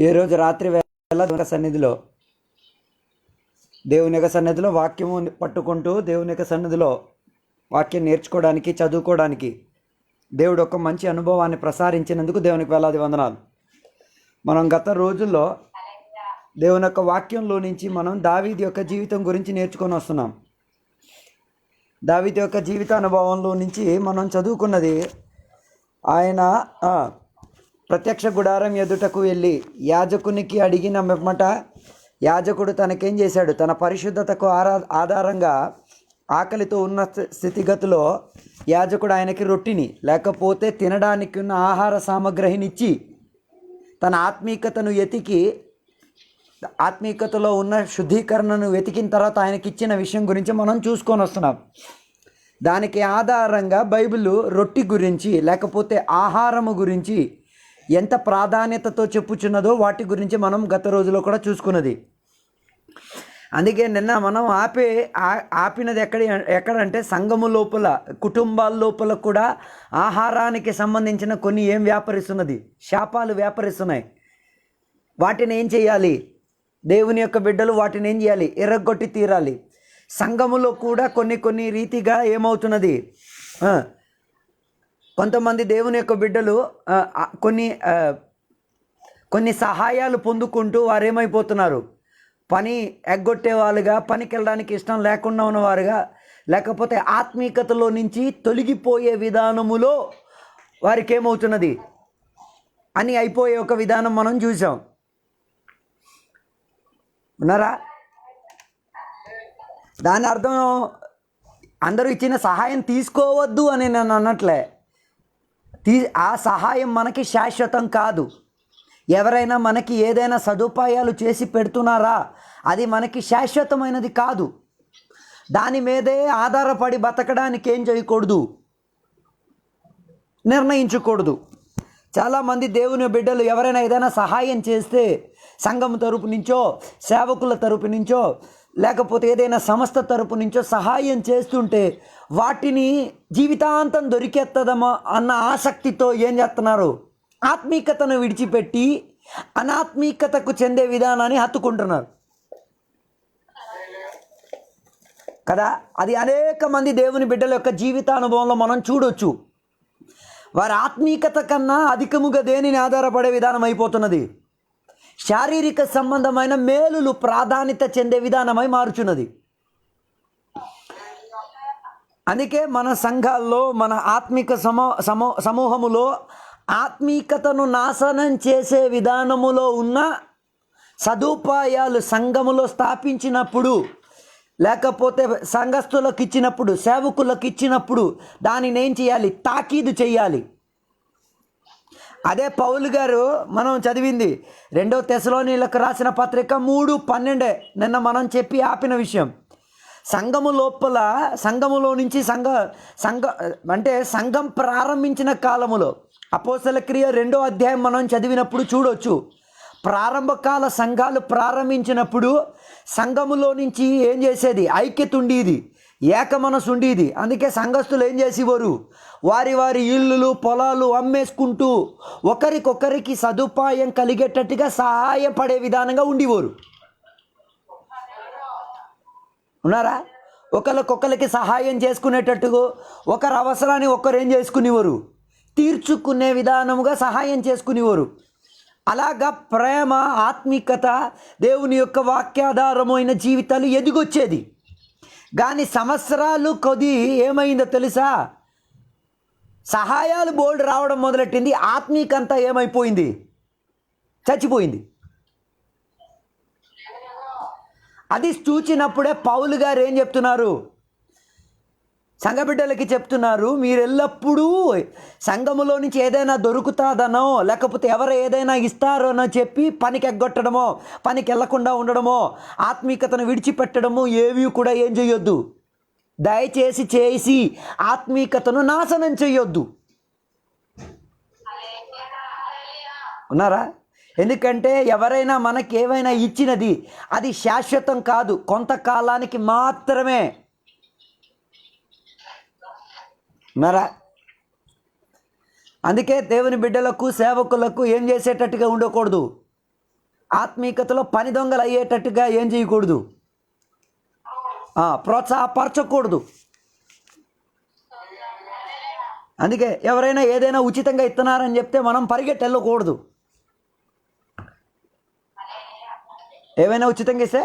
ఈరోజు రాత్రి వేళ దేవుని యొక్క సన్నిధిలో వాక్యము పట్టుకుంటూ దేవుని యొక్క సన్నిధిలో వాక్యం నేర్చుకోవడానికి, చదువుకోవడానికి దేవుడు ఒక మంచి అనుభవాన్ని ప్రసారించినందుకు దేవునికి వేలాది వందనాలు. మనం గత రోజుల్లో దేవుని యొక్క వాక్యంలో నుంచి మనం దావీదు యొక్క జీవితం గురించి నేర్చుకొని వస్తున్నాం. దావీదు యొక్క జీవిత అనుభవంలో నుంచి మనం చదువుకున్నది, ఆయన ప్రత్యక్ష గుడారం ఎదుటకు వెళ్ళి యాజకునికి అడిగిన మెమ్మట యాజకుడు తనకేం చేశాడు, తన పరిశుద్ధతకు ఆధారంగా ఆకలితో ఉన్న స్థితిగతిలో యాజకుడు ఆయనకి రొట్టిని లేకపోతే తినడానికి ఉన్న ఆహార సామగ్రినిచ్చి తన ఆత్మీయతలో ఉన్న శుద్ధీకరణను వెతికిన తర్వాత ఆయనకి ఇచ్చిన విషయం గురించి మనం చూసుకొని వస్తున్నాం. దానికి ఆధారంగా బైబిల్ రొట్టి గురించి లేకపోతే ఆహారము గురించి ఎంత ప్రాధాన్యతతో చెప్పుచున్నదో వాటి గురించి మనం గత రోజులో కూడా చూసుకున్నది. అందుకే నిన్న మనం ఆపినది ఎక్కడంటే సంఘము లోపల, కుటుంబాల లోపల కూడా ఆహారానికి సంబంధించిన కొన్ని ఏం వ్యాపరిస్తున్నది, శాపాలు వ్యాపరిస్తున్నాయి. వాటిని ఏం చేయాలి? దేవుని యొక్క బిడ్డలు వాటిని ఏం చేయాలి? ఎర్రగొట్టి తీరాలి. సంఘములో కూడా కొన్ని రీతిగా ఏమవుతున్నది, కొంతమంది దేవుని యొక్క బిడ్డలు కొన్ని సహాయాలు పొందుకుంటూ వారు ఏమైపోతున్నారు, పని ఎగ్గొట్టే వాళ్ళుగా, పనికి వెళ్ళడానికి ఇష్టం లేకుండా ఉన్నవారుగా, లేకపోతే ఆత్మీయతలో నుంచి తొలగిపోయే విధానములో వారికి ఏమవుతున్నది అని అయిపోయే ఒక విధానం మనం చూసాం. ఉన్నారా? దాని అర్థం అందరూ ఇచ్చిన సహాయం తీసుకోవద్దు అని నేను అన్నట్లే. ఆ సహాయం మనకి శాశ్వతం కాదు. ఎవరైనా మనకి ఏదైనా సదుపాయాలు చేసి పెడుతున్నారా, అది మనకి శాశ్వతమైనది కాదు. దాని మీదే ఆధారపడి బతకడానికి ఏం చేయకూడదు, నిర్ణయించకూడదు. చాలామంది దేవుని బిడ్డలు ఎవరైనా ఏదైనా సహాయం చేస్తే సంఘం తరపు నుంచో, సేవకుల తరపు నుంచో, లేకపోతే ఏదైనా సంస్థ తరపు నుంచో సహాయం చేస్తుంటే వాటిని జీవితాంతం దొరికేస్తుందమో అన్న ఆసక్తితో ఏం చేస్తున్నారు, ఆత్మీయతను విడిచిపెట్టి అనాత్మీయతకు చెందే విధానాన్ని హత్తుకుంటున్నారు కదా. అది అనేక మంది దేవుని బిడ్డల యొక్క జీవితానుభవంలో మనం చూడొచ్చు. వారి ఆత్మీయత కన్నా అధికముగా దేనిని ఆధారపడే విధానం అయిపోతున్నది, శారీరక సంబంధమైన మేలులు ప్రాధాన్యత చెందే విధానమై మారుచున్నది. అందుకే మన సంఘాల్లో, మన ఆత్మిక సమూహములో ఆత్మీయతను నాశనం చేసే విధానములో ఉన్న సదుపాయాలు సంఘములో స్థాపించినప్పుడు, లేకపోతే సంఘస్థులకు ఇచ్చినప్పుడు, సేవకులకు ఇచ్చినప్పుడు దానిని ఏం చేయాలి? తాకీదు చేయాలి. అదే పౌలు గారు మనం చదివింది 2 తెస్సలోనికీయులకు రాసిన పత్రిక 3:12 నిన్న మనం చెప్పి ఆపిన విషయం. సంఘము లోపల, సంఘములో నుంచి సంఘం ప్రారంభించిన కాలములో అపోస్తల క్రియ 2వ అధ్యాయం మనం చదివినప్పుడు చూడొచ్చు. ప్రారంభకాల సంఘాలు ప్రారంభించినప్పుడు సంఘములో నుంచి ఏం చేసేది? ఐక్యత ఉండేది, ఏక మనసు ఉండేది. అందుకే సంఘస్థులు ఏం చేసేవారు? వారి ఇళ్ళు, పొలాలు అమ్మేసుకుంటూ ఒకరికొకరికి సదుపాయం కలిగేటట్టుగా సహాయపడే విధానంగా ఉండేవారు. ఉన్నారా? ఒకరికొకరికి సహాయం చేసుకునేటట్టుగా, ఒకరి అవసరాన్ని ఒకరు ఏం చేసుకునేవారు? తీర్చుకునే విధానముగా సహాయం చేసుకునేవారు. అలాగా ప్రేమ, ఆత్మీయత, దేవుని యొక్క వాక్యాధారమైన జీవితాలు ఎదిగొచ్చేది. కానీ సంవత్సరాలు కొద్ది ఏమైందో తెలుసా? సహాయాలు బోల్డ్ రావడం మొదలెట్టింది. ఆత్మీయకంతా ఏమైపోయింది? చచ్చిపోయింది. అది చూచినప్పుడే పౌలు గారు ఏం చెప్తున్నారు? సంఘబిడ్డలకి చెప్తున్నారు, మీరు ఎల్లప్పుడూ సంఘములో నుంచి ఏదైనా దొరుకుతుందనో, లేకపోతే ఎవరు ఏదైనా ఇస్తారనో చెప్పి పనికి ఎగ్గొట్టడమో, పనికి వెళ్లకుండా ఉండడమో, ఆత్మీయతను విడిచిపెట్టడము ఏవి కూడా ఏం చేయొద్దు. దయచేసి చేసి ఆత్మీయతను నాశనం చేయొద్దు. ఉన్నారా? ఎందుకంటే ఎవరైనా మనకి ఏమైనా ఇచ్చినది అది శాశ్వతం కాదు, కొంతకాలానికి మాత్రమే. ఉన్నారా? అందుకే దేవుని బిడ్డలకు, సేవకులకు ఏం చేసేటట్టుగా ఉండకూడదు, ఆత్మీయతలో పని దొంగలు అయ్యేటట్టుగా ఏం చేయకూడదు, ప్రోత్సాహపరచకూడదు. అందుకే ఎవరైనా ఏదైనా ఉచితంగా ఇస్తున్నారని చెప్తే మనం పరిగెట్టి వెళ్ళకూడదు. ఏమైనా ఉచితంగా ఇస్తే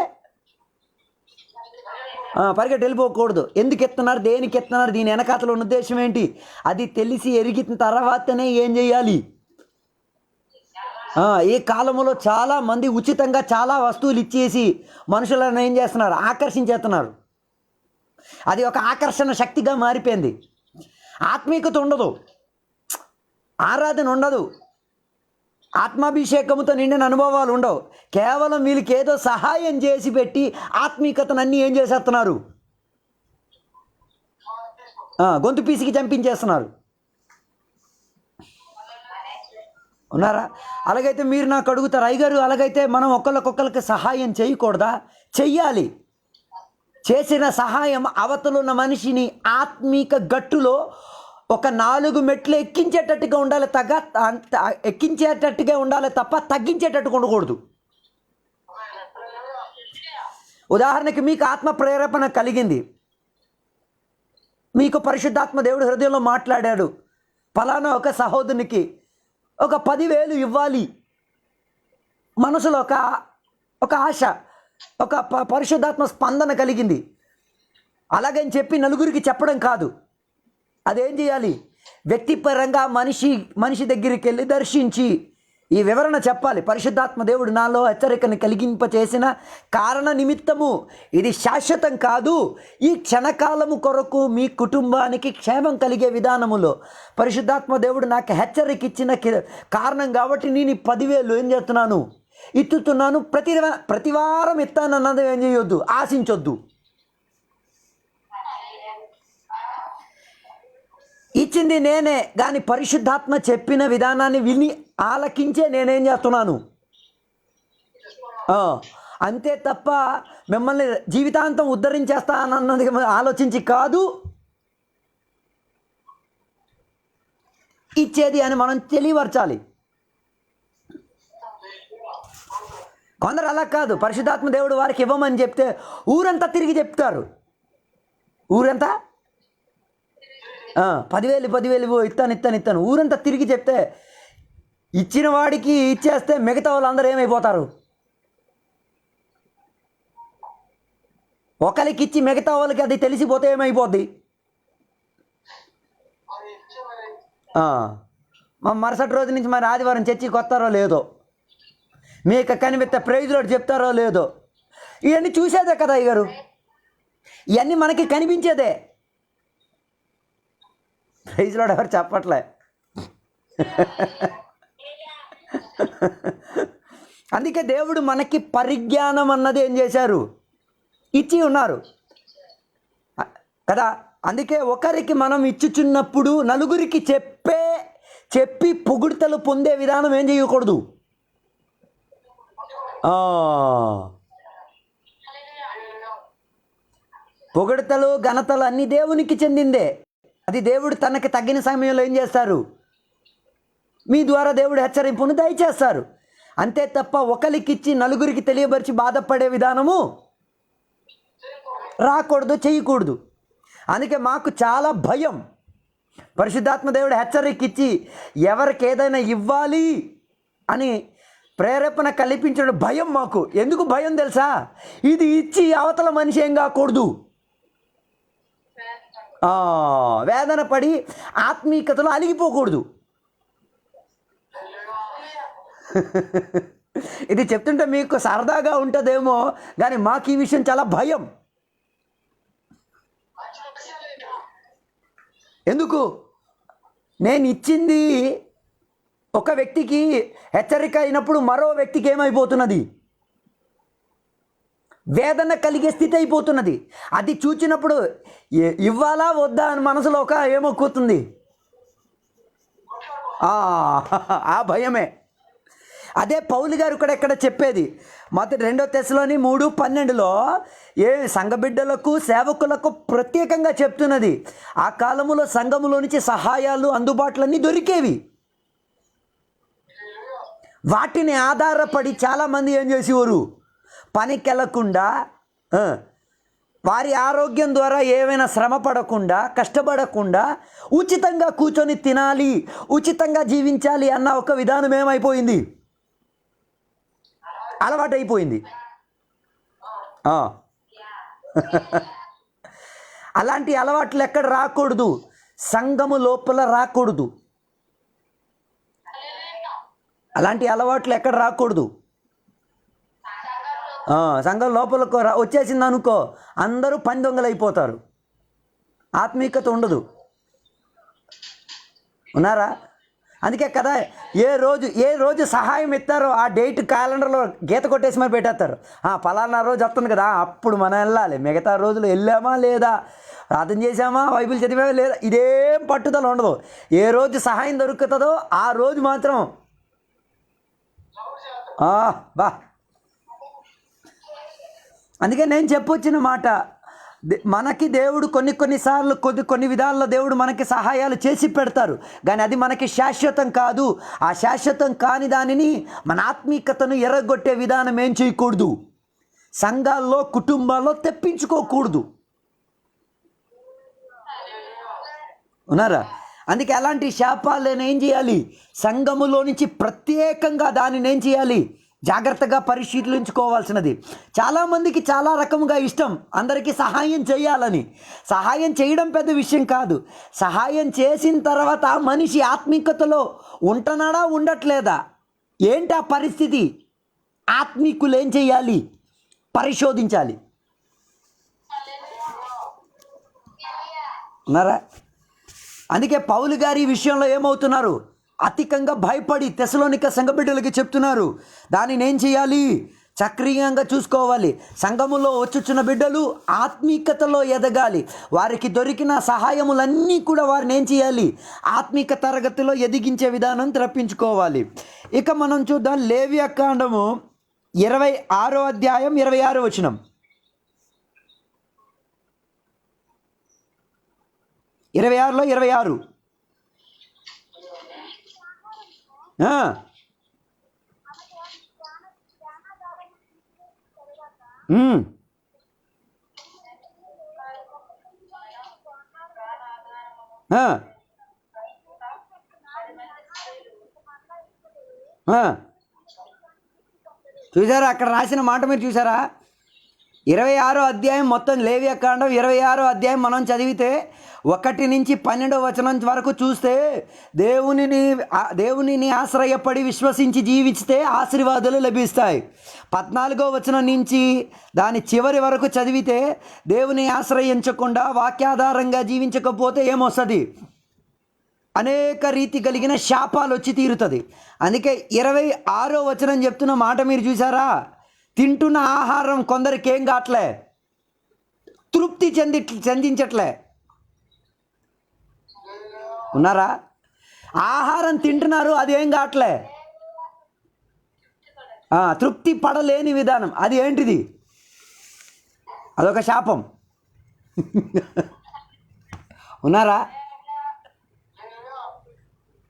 పరిగెట్టి వెళ్ళిపోకూడదు. ఎందుకు ఇస్తున్నారు, దేనికి ఇస్తున్నారు, దీని వెనకాతలో ఉన్న ఉద్దేశం ఏంటి, అది తెలిసి ఎరిగిన తర్వాతనే ఏం చేయాలి. ఈ కాలంలో చాలామంది ఉచితంగా చాలా వస్తువులు ఇచ్చేసి మనుషులను ఏం చేస్తున్నారు, ఆకర్షించేస్తున్నారు. అది ఒక ఆకర్షణ శక్తిగా మారిపోయింది. ఆత్మీయత ఉండదు, ఆరాధన ఉండదు, ఆత్మాభిషేకంతో నిండిన అనుభవాలు ఉండవు. కేవలం వీళ్ళకి ఏదో సహాయం చేసి పెట్టి ఆత్మీయతను అన్నీ ఏం చేసేస్తున్నారు, గొంతు పీసికి చంపించేస్తున్నారు. ఉన్నారా? అలాగైతే మీరు నాకు అడుగుతారు, అయ్యగారు అలాగైతే మనం ఒకళ్ళకొకరికి సహాయం చేయకూడదా? చెయ్యాలి. చేసిన సహాయం అవతలున్న మనిషిని ఆత్మీక గట్టులో ఒక 4 మెట్లు ఎక్కించేటట్టుగా ఉండాలి, ఎక్కించేటట్టుగా ఉండాలి తప్ప తగ్గించేటట్టుగా ఉండకూడదు. ఉదాహరణకి మీకు ఆత్మ ప్రేరేపణ కలిగింది, మీకు పరిశుద్ధాత్మ దేవుడు హృదయంలో మాట్లాడాడు, ఫలానా ఒక సహోదరునికి ఒక 10,000 ఇవ్వాలి, మనసులో ఒక ఆశ, ఒక పరిశుద్ధాత్మ స్పందన కలిగింది. అలాగని చెప్పి నలుగురికి చెప్పడం కాదు. అదేం చేయాలి, వ్యక్తిపరంగా మనిషి దగ్గరికి వెళ్ళి దర్శించి ఈ వివరణ చెప్పాలి. పరిశుద్ధాత్మ దేవుడు నాలో హెచ్చరికను కలిగింపచేసిన కారణ నిమిత్తము ఇది శాశ్వతం కాదు, ఈ క్షణకాలము కొరకు మీ కుటుంబానికి క్షేమం కలిగే విధానములో పరిశుద్ధాత్మ దేవుడు నాకు హెచ్చరిక ఇచ్చిన కారణం కాబట్టి నేను 10,000 ఏం చేస్తున్నాను, ఇత్తుతున్నాను. ప్రతి వారం ఇస్తానన్నది ఏం చేయొద్దు, ఆశించొద్దు. ఇచ్చింది నేనే, కానీ పరిశుద్ధాత్మ చెప్పిన విధానాన్ని విని ఆలకించే నేనేం చేస్తున్నాను, అంతే తప్ప మిమ్మల్ని జీవితాంతం ఉద్ధరించేస్తానన్నది ఆలోచించి కాదు ఇచ్చేది అని మనం తెలియపరచాలి. కొందరు అలా కాదు, పరిశుద్ధాత్మ దేవుడు వారికి ఇవ్వమని చెప్తే ఊరంతా తిరిగి చెప్తారు. ఊరంతా 10,000 ఇస్తాను ఊరంతా తిరిగి చెప్తే ఇచ్చిన వాడికి ఇచ్చేస్తే మిగతా వాళ్ళందరూ ఏమైపోతారు, ఒకరికి ఇచ్చి మిగతా వాళ్ళకి అది తెలిసిపోతే ఏమైపోద్ది, మరుసటి రోజు నుంచి మరి ఆదివారం చర్చికి వస్తారో లేదో, మీకు కనిపెత్తే ప్రైజ్లో చెప్తారో లేదో, ఇవన్నీ చూసేదే కదా అయ్యగారు, ఇవన్నీ మనకి కనిపించేదే. ప్రైజ్లో ఎవరు చెప్పట్లే. అందుకే దేవుడు మనకి పరిజ్ఞానం అన్నది ఏం చేశారు, ఇచ్చి ఉన్నారు కదా. అందుకే ఒకరికి మనం ఇచ్చుచున్నప్పుడు నలుగురికి చెప్పి పొగుడుతలు పొందే విధానం ఏం చేయకూడదు. పొగడతలు ఘనతలు అన్ని దేవునికి చెందిందే. అది దేవుడు తనకి తగిన సమయంలో ఏం చేస్తారు, మీ ద్వారా దేవుడు హెచ్చరింపును దయచేస్తారు. అంతే తప్ప ఒకరికిచ్చి నలుగురికి తెలియపరిచి బాధపడే విధానము రాకూడదు, చేయకూడదు. అందుకే మాకు చాలా భయం. పరిశుద్ధాత్మ దేవుడు హెచ్చరికిచ్చి ఎవరికి ఏదైనా ఇవ్వాలి అని ప్రేరేపణ కల్పించడం భయం మాకు. ఎందుకు భయం తెలుసా, ఇది ఇచ్చి అవతల మనిషి ఏం కాకూడదు, వేదన పడి ఆత్మీయతలో అలిగిపోకూడదు. ఇది చెప్తుంటే మీకు సరదాగా ఉంటుందేమో, కానీ మాకు ఈ విషయం చాలా భయం. ఎందుకు, నేను ఇచ్చింది ఒక వ్యక్తికి హెచ్చరిక అయినప్పుడు మరో వ్యక్తికి ఏమైపోతున్నది, వేదన కలిగే స్థితి అయిపోతున్నది. అది చూచినప్పుడు ఇవ్వాలా వద్దా అని మనసులో ఒక ఏమొక్కుతుంది, ఆ భయమే. అదే పౌలు గారు ఇక్కడ చెప్పేది 2 తెస్సలోని 3:12 సంఘ బిడ్డలకు సేవకులకు ప్రత్యేకంగా చెప్తున్నది. ఆ కాలంలో సంఘములో నుంచి సహాయాలు అందుబాటులన్నీ దొరికేవి. వాటిని ఆధారపడి చాలామంది ఏం చేసేవారు, పనికి వెళ్ళకుండా వారి ఆరోగ్యం ద్వారా ఏమైనా శ్రమ పడకుండా కష్టపడకుండా ఉచితంగా కూర్చొని తినాలి, ఉచితంగా జీవించాలి అన్న ఒక విధానం ఏమైపోయింది, అలవాటైపోయింది. అలాంటి అలవాట్లు ఎక్కడ రాకూడదు, సంఘము లోపల రాకూడదు. అలాంటి అలవాట్లు ఎక్కడ రాకూడదు. సంఘం లోపలకు వచ్చేసింది అనుకో, అందరూ పని దొంగలు అయిపోతారు, ఆత్మీయత ఉండదు. ఉన్నారా? అందుకే కదా ఏ రోజు సహాయం ఇస్తారో ఆ డేట్ క్యాలెండర్లో గీత కొట్టేసి మరి పెట్టేస్తారు. పలానా రోజు వస్తుంది కదా, అప్పుడు మనం వెళ్ళాలి. మిగతా రోజులు వెళ్ళామా లేదా, ప్రార్థన చేసామా, బైబిల్ చదివామా లేదా, ఇదేం పట్టుదల ఉండదు. ఏ రోజు సహాయం దొరుకుతుందో ఆ రోజు మాత్రం బా. అందుకే నేను చెప్పొచ్చిన మాట, మనకి దేవుడు కొన్నిసార్లు కొన్ని విధాల్లో దేవుడు మనకి సహాయాలు చేసి పెడతారు, కానీ అది మనకి శాశ్వతం కాదు. ఆ శాశ్వతం కాని దానిని మన ఆత్మీయతను ఎర్రగొట్టే విధానం ఏం చేయకూడదు, సంఘాల్లో కుటుంబాల్లో తెప్పించుకోకూడదు. ఉన్నారా? అందుకే అలాంటి శాపాలను ఏం చేయాలి, సంఘములో నుంచి ప్రత్యేకంగా దానిని ఏం చేయాలి, జాగ్రత్తగా పరిశీలించుకోవాల్సినది. చాలామందికి చాలా రకముగా ఇష్టం అందరికీ సహాయం చేయాలని. సహాయం చేయడం పెద్ద విషయం కాదు, సహాయం చేసిన తర్వాత మనిషి ఆత్మీయతలో ఉంటున్నాడా ఉండట్లేదా, ఏంటి ఆ పరిస్థితి, ఆత్మీకులు ఏం చేయాలి, పరిశోధించాలి. ఉన్నారా? అందుకే పౌలు గారి విషయంలో ఏమవుతున్నారు, అధికంగా భయపడి తెస్సలోనిక సంఘ బిడ్డలకి చెప్తున్నారు, దానిని ఏం చేయాలి, చక్రీయంగా చూసుకోవాలి. సంఘములో వచ్చుచున్న బిడ్డలు ఆత్మీయతలో ఎదగాలి. వారికి దొరికిన సహాయములన్నీ కూడా వారిని ఏం చేయాలి, ఆత్మీక తరగతిలో ఎదిగించే విధానం తెప్పించుకోవాలి. ఇక మనం చూద్దాం లేవియాకాండము 26వ అధ్యాయం 26వ వచనం. 26లో 26. చూసారా, అక్కడ రాసిన మాట మీరు చూసారా? 26వ అధ్యాయం మొత్తం లేవియాకాండం 26వ అధ్యాయం మనం చదివితే 1 నుంచి 12వ వచనం వరకు చూస్తే దేవునిని ఆశ్రయపడి విశ్వసించి జీవిస్తే ఆశీర్వాదాలు లభిస్తాయి. 14వ వచనం నుంచి దాని చివరి వరకు చదివితే దేవుని ఆశ్రయించకుండా వాక్యాధారంగా జీవించకపోతే ఏమొస్తుంది, అనేక రీతి కలిగిన శాపాలు వచ్చి తీరుతుంది. అందుకే 26వ వచనం చెప్తున్న మాట మీరు చూసారా, తింటున్న ఆహారం కొందరికి ఏం కావట్లే, తృప్తి చెందించట్లే. ఉన్నారా? ఆహారం తింటున్నారు, అదేం కావట్లే, తృప్తి పడలేని విధానం, అది ఏంటిది, అదొక శాపం. ఉన్నారా?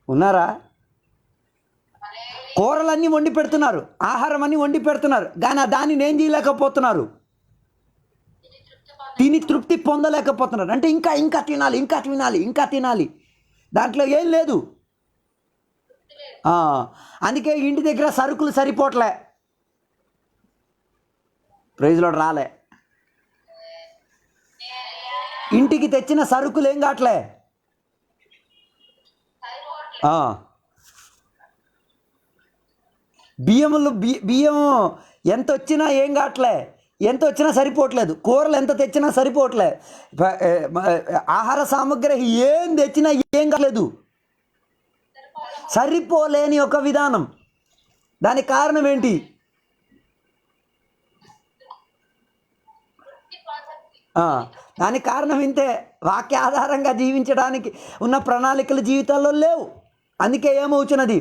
ఉన్నారా? కూరలన్నీ వండి పెడుతున్నారు, ఆహారం అన్నీ వండి పెడుతున్నారు, కానీ దానిని ఏం చేయలేకపోతున్నారు, తిని తృప్తి పొందలేకపోతున్నారు. అంటే ఇంకా తినాలి, ఇంకా తినాలి, దాంట్లో ఏం లేదు. అందుకే ఇంటి దగ్గర సరుకులు సరిపోవట్లే, ప్రైజ్లో రాలే, ఇంటికి తెచ్చిన సరుకులు ఏం కావట్లే, బియ్యం ఎంత వచ్చినా ఏం కావట్లే, ఎంత వచ్చినా సరిపోవట్లేదు, కూరలు ఎంత తెచ్చినా సరిపోవట్లే, ఆహార సామగ్రి ఏం తెచ్చినా ఏం కాలేదు, సరిపోలేని ఒక విధానం. దానికి కారణం ఏంటి? దానికి కారణం ఇంతే, వాక్య ఆధారంగా జీవించడానికి ఉన్న ప్రణాళికలు జీవితాల్లో లేవు. అందుకే ఏమవుతున్నది,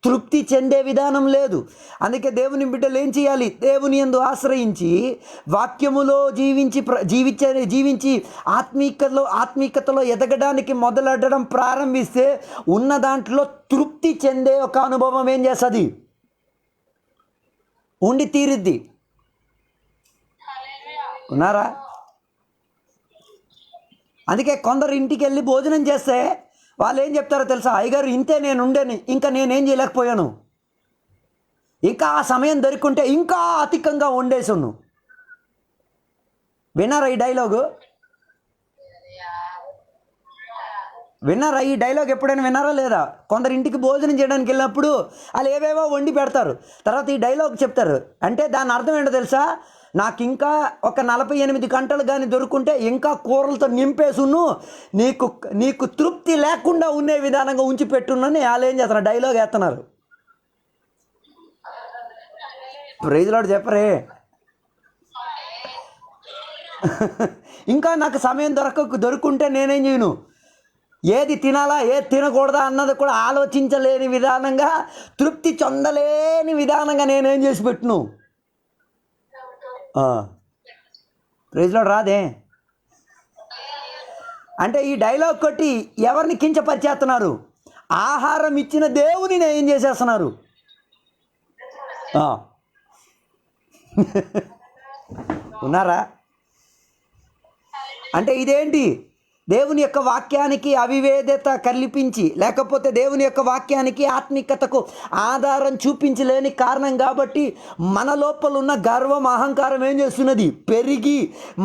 తృప్తి చెందే విధానం లేదు. అందుకే దేవుని బిడ్డలు ఏం చేయాలి, దేవుని యందు ఆశ్రయించి వాక్యములో జీవించి ఆత్మీయతలో ఎదగడానికి మొదలెడడం ప్రారంభిస్తే ఉన్న దాంట్లో తృప్తి చెందే ఒక అనుభవం ఏం చేస్తుంది, ఉండి తీరిద్ది. ఉన్నారా? అందుకే కొందరు ఇంటికి వెళ్ళి భోజనం చేస్తే వాళ్ళు ఏం చెప్తారో తెలుసా? అయ్యగారు ఇంతే నేను ఉండేని, ఇంకా నేనేం చేయలేకపోయాను, ఇంకా ఆ సమయం దొరికింటే ఇంకా అధికంగా వండేసును. విన్నారా ఈ డైలాగు? విన్నారా ఈ డైలాగ్? ఎప్పుడైనా విన్నారా లేదా? కొందరు ఇంటికి భోజనం చేయడానికి వెళ్ళినప్పుడు వాళ్ళు ఏవేవో వండి పెడతారు, తర్వాత ఈ డైలాగ్ చెప్తారు. అంటే దాని అర్థం ఏంటో తెలుసా? నాకు ఇంకా ఒక 48 గంటలు కానీ దొరుకుంటే ఇంకా కూరలతో నింపేసును, నీకు నీకు తృప్తి లేకుండా ఉండే విధానంగా ఉంచి పెట్టున్నని వాళ్ళు ఏం చేస్తున్నారు? డైలాగ్ వేస్తున్నారు. ప్రైజ్ లార్డ్ చెప్పరే. ఇంకా నాకు సమయం దొరుకుంటే నేనేం చేయను, ఏది తినాలా ఏది తినకూడదా అన్నది కూడా ఆలోచించలేని విధానంగా, తృప్తి చెందలేని విధానంగా నేనేం చేసి పెట్టును. ప్రైజ్ లార్డ్ రాదే. అంటే ఈ డైలాగ్ కొట్టి ఎవరిని కించపరిచేస్తున్నారు? ఆహారం ఇచ్చిన దేవుని ఏం చేసేస్తున్నారు? ఉన్నారా? అంటే ఇదేంటి? దేవుని యొక్క వాక్యానికి అవివేదత కల్పించి, లేకపోతే దేవుని యొక్క వాక్యానికి ఆత్మికతకు ఆధారం చూపించలేని కారణం కాబట్టి మన లోపల ఉన్న గర్వం, అహంకారం ఏం చేస్తున్నది? పెరిగి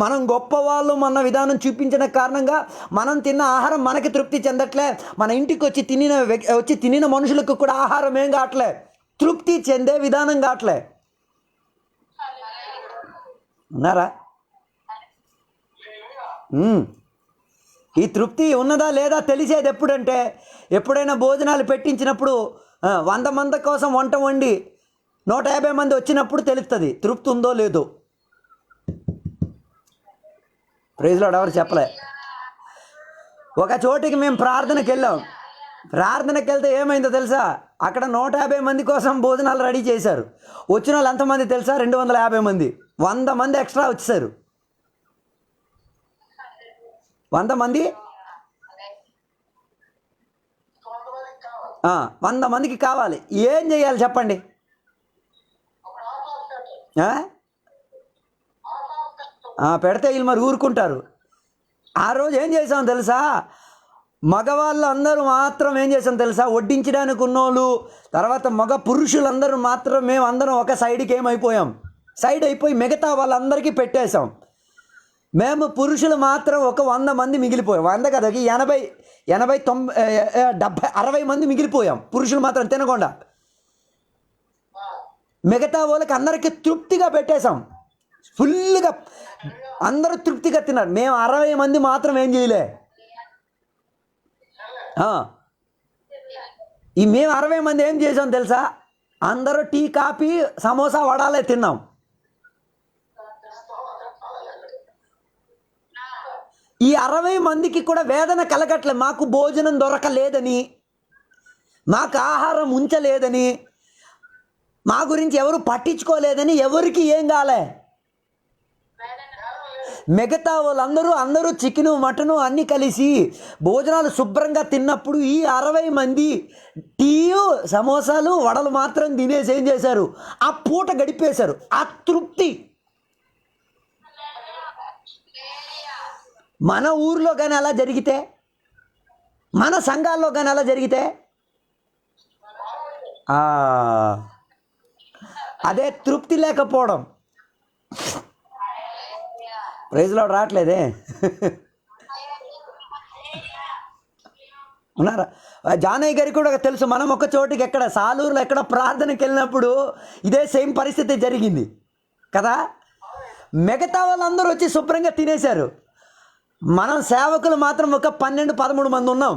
మనం గొప్పవాళ్ళు అన్న విధానం చూపించిన కారణంగా మనం తిన్న ఆహారం మనకి తృప్తి చెందట్లే. మన ఇంటికి వచ్చి తినిన మనుషులకు కూడా ఆహారం ఏం కావట్లే, తృప్తి చెందే విధానం కావట్లే. ఉన్నారా? ఈ తృప్తి ఉన్నదా లేదా తెలిసేది ఎప్పుడంటే, ఎప్పుడైనా భోజనాలు పెట్టించినప్పుడు 100 మంది కోసం వంట వండి 150 మంది వచ్చినప్పుడు తెలుస్తుంది తృప్తి ఉందో లేదో. ప్రైజ్ లార్డ్ ఎవరు చెప్పలే. ఒక చోటికి మేము ప్రార్థనకి వెళ్ళాం. ప్రార్థనకి వెళ్తే ఏమైందో తెలుసా? అక్కడ 150 మంది కోసం భోజనాలు రెడీ చేశారు. వచ్చిన వాళ్ళు ఎంతమంది తెలుసా? 250 మంది. 100 మంది ఎక్స్ట్రా వచ్చేసారు. 100 మంది 100 మందికి కావాలి. ఏం చేయాలి చెప్పండి? పెడితే వీళ్ళు మరి ఊరుకుంటారు. ఆ రోజు ఏం చేసాం తెలుసా? మగవాళ్ళు అందరూ మాత్రం ఏం చేసాం తెలుసా? వడ్డించడానికి ఉన్నోళ్ళు, తర్వాత మగ పురుషులందరూ మాత్రం మేము అందరం ఒక సైడ్కి ఏమైపోయాం, సైడ్ అయిపోయి మిగతా వాళ్ళందరికీ పెట్టేశాం. మేము పురుషులు మాత్రం ఒక 100 మంది మిగిలిపోయాం. 100 కదా, 80 90 70 60 మంది మిగిలిపోయాం. పురుషులు మాత్రం తినకుండా మిగతా వాళ్ళకి అందరికీ తృప్తిగా పెట్టేశాం. ఫుల్గా అందరూ తృప్తిగా తిన్నారు. మేము 60 మంది మాత్రం ఏం చేయలే. మేము 60 మంది ఏం చేసాం తెలుసా? అందరూ టీ, కాఫీ, సమోసా, వడాలే తిన్నాం. ఈ 60 మందికి కూడా వేదన కలగట్లే. మాకు భోజనం దొరకలేదని, మాకు ఆహారం ఉంచలేదని, మా గురించి ఎవరు పట్టించుకోలేదని ఎవరికి ఏం కాలే. మిగతా వాళ్ళందరూ చికెను, మటను అన్నీ కలిసి భోజనాలు శుభ్రంగా తిన్నప్పుడు ఈ 60 మంది టీయు, సమోసాలు, వడలు మాత్రం తినేసి ఏం చేశారు? ఆ పూట గడిపేశారు. ఆ తృప్తి మన ఊర్లో కానీ అలా జరిగితే, మన సంఘాల్లో కానీ అలా జరిగితే అదే తృప్తి లేకపోవడం. ప్రైజ్లో రావట్లేదే. ఉన్నారా? జానయ్య గారికి కూడా తెలుసు. మనం ఒక చోటికి ఎక్కడ సాలూరులో ఎక్కడ ప్రార్థనకి వెళ్ళినప్పుడు ఇదే సేమ్ పరిస్థితి జరిగింది కదా. మిగతా వాళ్ళందరూ వచ్చి శుభ్రంగా తినేశారు. మనం సేవకులు మాత్రం ఒక 12-13 మంది ఉన్నాం.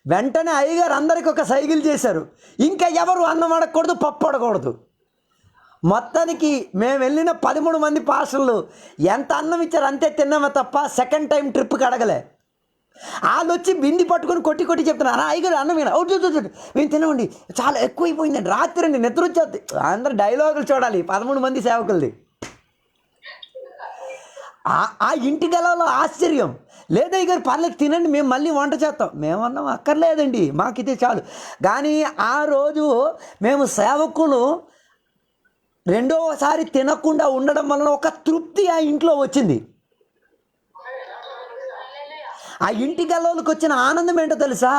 వెంటనే అయ్యగారు అందరికి ఒక సైకిల్ చేశారు. ఇంకా ఎవరు అన్నం అడగకూడదు, పప్పు అడగకూడదు. మొత్తానికి మేము వెళ్ళిన 13 మంది పాస్టర్లు ఎంత అన్నం ఇచ్చారు అంతే తిన్నామా తప్ప సెకండ్ టైం ట్రిప్కి అడగలే. వాళ్ళు వచ్చి బింది పట్టుకొని కొట్టి చెప్తున్నారు, అయ్యగారు అన్నం మేము తినమండి, చాలా ఎక్కువైపోయిందండి, రాత్రి అండి నిద్ర వచ్చేది. అందరు డైలాగులు చూడాలి 13 మంది సేవకులది. ఆ ఇంటి గలలో ఆశ్చర్యం. లేదా అయ్యగారు పర్లేదు తినండి, మేము మళ్ళీ వంట చేస్తాం. మేమన్నాం అక్కర్లేదండి, మాకు ఇది చాలు. కానీ ఆ రోజు మేము సేవకులు రెండోసారి తినకుండా ఉండడం వలన ఒక తృప్తి ఆ ఇంట్లో వచ్చింది. ఆ ఇంటి గల్లోకి వచ్చిన ఆనందం ఏంటో తెలుసా?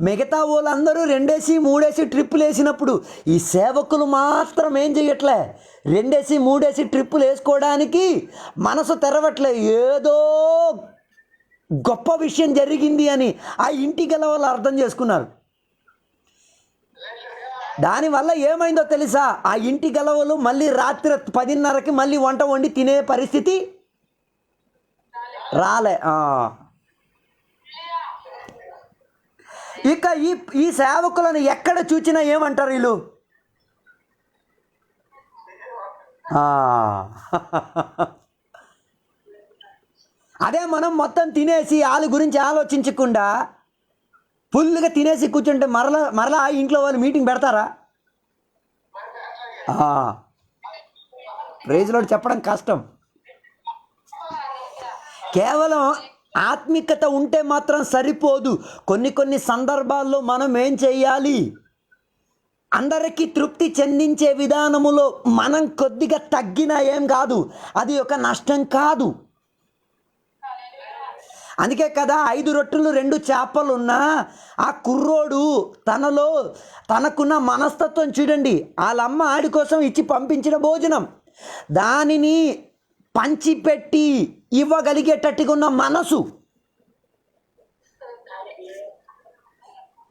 మిగతా వాళ్ళందరూ 2 3 ట్రిప్పులు వేసినప్పుడు ఈ సేవకులు మాత్రం ఏం చేయట్లే, 2 3 ట్రిప్పులు వేసుకోవడానికి మనసు తెరవట్లే. ఏదో గొప్ప విషయం జరిగింది అని ఆ ఇంటి గల వాళ్ళు అర్థం చేసుకున్నారు. దానివల్ల ఏమైందో తెలుసా? ఆ ఇంటి గలవలు మళ్ళీ రాత్రి 10:30కి మళ్ళీ వంట వండి తినే పరిస్థితి రాలే. ఇక ఈ సేవకులను ఎక్కడ చూచినా ఏమంటారు వీళ్ళు? అదే మనం మొత్తం తినేసి వాళ్ళ గురించి ఆలోచించకుండా ఫుల్గా తినేసి కూర్చుంటే మరలా ఇంట్లో వాళ్ళు మీటింగ్ పెడతారా? ప్రైజ్లో చెప్పడం కష్టం. కేవలం ఆత్మికత ఉంటే మాత్రం సరిపోదు. కొన్ని సందర్భాల్లో మనం ఏం చేయాలి? అందరికీ తృప్తి చెందించే విధానములో మనం కొద్దిగా తగ్గినా ఏం కాదు, అది ఒక నష్టం కాదు. అందుకే కదా 5 రొట్టెలు 2 చేపలు ఉన్నా ఆ కుర్రోడు తనకున్న మనస్తత్వం చూడండి. వాళ్ళమ్మ ఆడి కోసం ఇచ్చి పంపించిన భోజనం, దానిని పంచిపెట్టి ఇవ్వగలిగేటట్టుగా ఉన్న మనసు.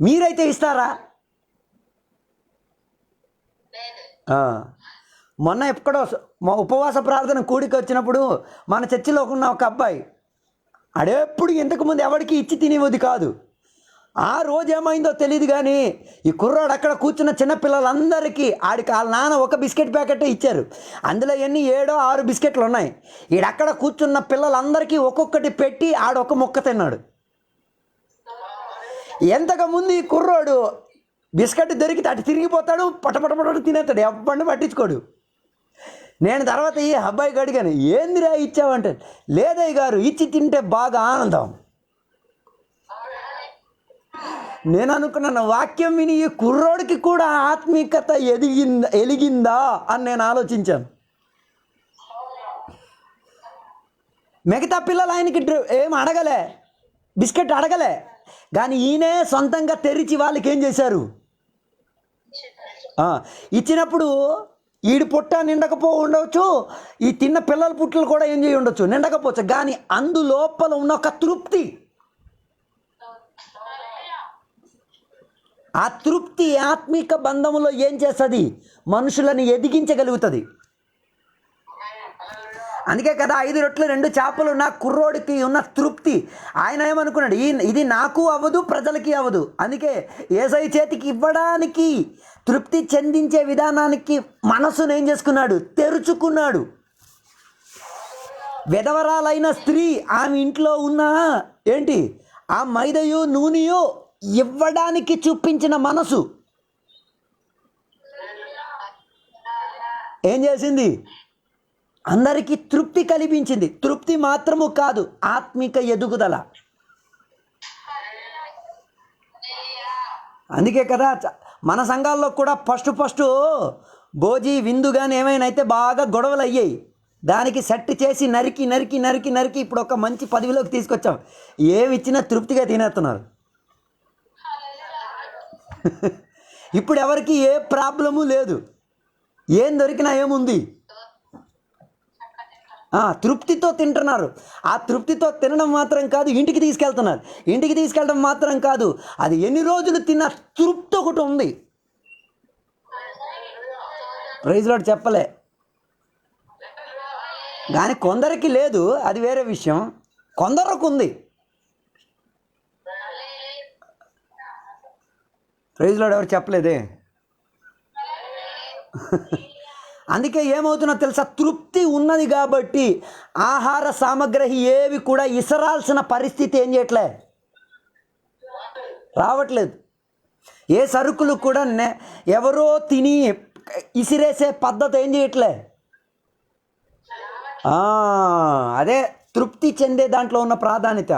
మీరైతే ఇస్తారా? మొన్న ఎక్కడో ఉపవాస ప్రార్థన కూడికి వచ్చినప్పుడు మన చర్చిలో ఉన్న ఒక అబ్బాయి అడెప్పుడు ఇంతకుముందు ఎవరికి ఇచ్చి తినేది కాదు. ఆ రోజు ఏమైందో తెలియదు కానీ ఈ కుర్రాడు అక్కడ కూర్చున్న చిన్నపిల్లలందరికీ ఆడికి వాళ్ళ నాన్న ఒక బిస్కెట్ ప్యాకెట్ ఇచ్చారు. అందులో ఎన్ని 7 6 బిస్కెట్లు ఉన్నాయి. ఈడక్కడ కూర్చున్న పిల్లలందరికీ ఒక్కొక్కటి పెట్టి ఆడొక ముక్క తిన్నాడు. ఎంతకుముందు ఈ కుర్రోడు బిస్కెట్ దొరికితే అటు తిరిగిపోతాడు, పటపటపట తినేస్తాడు, ఎవరిని పట్టించుకోడు. నేను తర్వాత ఈ అబ్బాయికి అడిగాను, ఏందిరా ఇచ్చావంటే, లేదయ్య గారు ఇచ్చి తింటే బాగా ఆనందం. నేను అనుకున్నాను, వాక్యం విని ఈ కుర్రోడికి కూడా ఆత్మీయత ఎలిగిందా అని నేను ఆలోచించాను. మిగతా పిల్లలు ఆయనకి ఏం అడగలే, బిస్కెట్ అడగలే, కానీ ఈయనే సొంతంగా తెరిచి వాళ్ళకి ఏం చేశారు, ఇచ్చినప్పుడు ఈడి పుట్ట నిండకపో ఉండవచ్చు, ఈ తిన్న పిల్లల పుట్టలు కూడా ఏం చేయి ఉండొచ్చు, నిండకపోవచ్చు, కానీ అందులోపల ఉన్న ఒక తృప్తి, ఆ తృప్తి ఆత్మిక బంధములో ఏం చేస్తుంది, మనుషులను ఎదిగించగలుగుతుంది. అందుకే కదా 5 రొట్టెలు 2 చేపలు ఉన్న కుర్రోడికి ఉన్న తృప్తి. ఆయన ఏమనుకున్నాడు, ఇది నాకు అవ్వదు, ప్రజలకి అవ్వదు, అందుకే యేసయ్య చేతికి ఇవ్వడానికి తృప్తి చెందించే విధానానికి మనసును ఏం చేసుకున్నాడు, తెరుచుకున్నాడు. విధవరాలైన స్త్రీ ఆమె ఇంట్లో ఉన్న ఏంటి ఆ మైదయు నూనెయు ఇవ్వడానికి చూపించిన మనసు ఏం చేసింది, అందరికీ తృప్తి కల్పించింది. తృప్తి మాత్రము కాదు, ఆత్మిక ఎదుగుదల. అందుకే కదా మన సంఘాల్లో కూడా ఫస్ట్ భోజీ విందు కానీ ఏమైనా అయితే బాగా గొడవలు అయ్యాయి. దానికి సెట్ చేసి నరికి ఇప్పుడు ఒక మంచి పదవిలోకి తీసుకొచ్చాం. ఏమి ఇచ్చినా తృప్తిగా తినేస్తున్నారు. ఇప్పుడు ఎవరికి ఏ ప్రాబ్లము లేదు, ఏం దొరికినా ఏముంది, తృప్తితో తింటున్నారు. ఆ తృప్తితో తినడం మాత్రం కాదు, ఇంటికి తీసుకెళ్తున్నారు. ఇంటికి తీసుకెళ్ళడం మాత్రం కాదు, అది ఎన్ని రోజులు తిన్న తృప్తి ఒకటి ఉంది. ప్రైజ్ లార్డ్ చెప్పలే కానీ కొందరికి లేదు, అది వేరే విషయం. కొందరికి ఉంది. ప్రైజ్ లార్డ్ ఎవరు చెప్పలేదే. అందుకే ఏమవుతున్నా తెలుసా, తృప్తి ఉన్నది కాబట్టి ఆహార సామగ్రి ఏవి కూడా ఇసరాల్సిన పరిస్థితి ఏం చేయట్లే, రావట్లేదు. ఏ సరుకులు కూడా ఎవరో తిని ఇసిరేసే పద్ధతి ఏం చేయట్లే. అదే తృప్తి చెందే దాంట్లో ఉన్న ప్రాధాన్యత.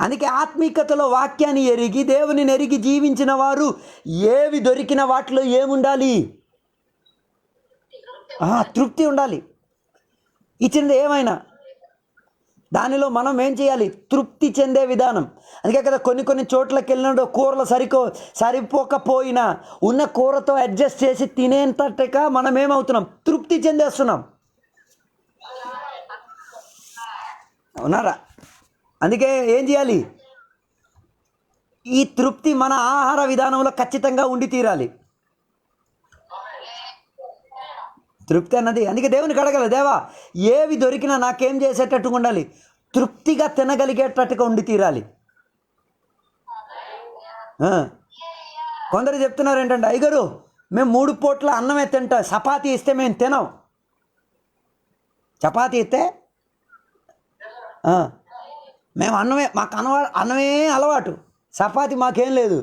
అందుకే ఆత్మీకతలో వాక్యాన్ని ఎరిగి దేవుని ఎరిగి జీవించిన వారు ఏవి దొరికిన వాటిలో ఏముండాలి? తృప్తి ఉండాలి. ఇచ్చినది ఏమైనా దానిలో మనం ఏం చేయాలి? తృప్తి చెందే విధానం. అందుకే కదా కొన్ని చోట్లకి వెళ్ళినప్పుడు కూరలు సరిపోకపోయినా ఉన్న కూరతో అడ్జస్ట్ చేసి తినేంతగా మనం ఏమవుతున్నాం? తృప్తి చెందేస్తున్నాం. అవునారా? అందుకే ఏం చేయాలి? ఈ తృప్తి మన ఆహార విధానంలో ఖచ్చితంగా ఉండి తీరాలి. తృప్తి అన్నది అందుకే దేవునికి అడగాలి, దేవా ఏవి దొరికినా నాకేం చేసేటట్టుగా ఉండాలి? తృప్తిగా తినగలిగేటట్టుగా ఉండి తీరాలి. కొందరు చెప్తున్నారు ఏంటంటే, అయ్యగారు మేము 3 పూట్ల అన్నమే తింటాం, చపాతీ ఇస్తే మేము తినాం. చపాతీ ఇస్తే మేము మాకు అన్నమే అలవాటు, చపాతీ మాకేం లేదు.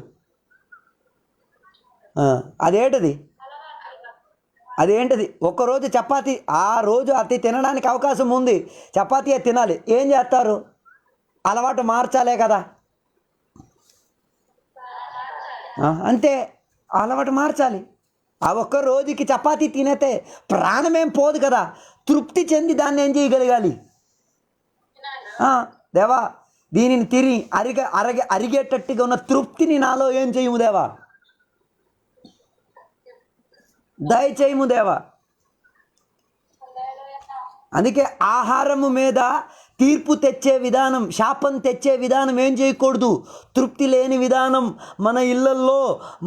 అదేంటది? ఒక్కరోజు చపాతీ, ఆ రోజు అది తినడానికి అవకాశం ఉంది, చపాతీ తినాలి. ఏం చేస్తారు? అలవాటు మార్చాలే కదా. అంతే, అలవాటు మార్చాలి. ఆ ఒక్క రోజుకి చపాతీ తినేతే ప్రాణమేం పోదు కదా. తృప్తి చెంది దాన్ని ఏం చేయగలగాలి? దేవా దీనిని అరిగేటట్టుగా ఉన్న తృప్తిని నాలో ఏం చేయము దేవా, దయచేయము దేవా. అందుకే ఆహారము మీద తీర్పు తెచ్చే విధానం, శాపం తెచ్చే విధానం ఏం చేయకూడదు. తృప్తి లేని విధానం మన ఇళ్ళల్లో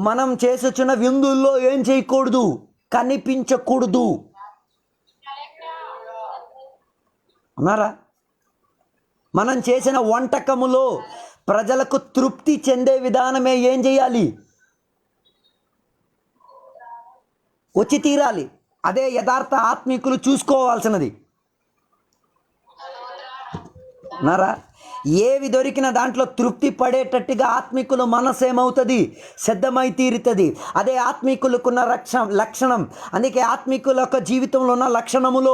మనం చేసొచ్చిన విందుల్లో ఏం చేయకూడదు, కనిపించకూడదు. అన్నారా? మనం చేసిన వంటకములో ప్రజలకు తృప్తి చెందే విధానమే ఏం చేయాలి? వచ్చి తీరాలి. అదే యథార్థ ఆత్మీకులు చూసుకోవాల్సినది. అన్నారా? ఏవి దొరికిన దాంట్లో తృప్తి పడేటట్టుగా ఆత్మీకుల మనసు ఏమవుతుంది? సిద్ధమై తీరుతుంది. అదే ఆత్మీకులకున్న లక్షణం. అందుకే ఆత్మీకుల యొక్క జీవితంలో ఉన్న లక్షణములో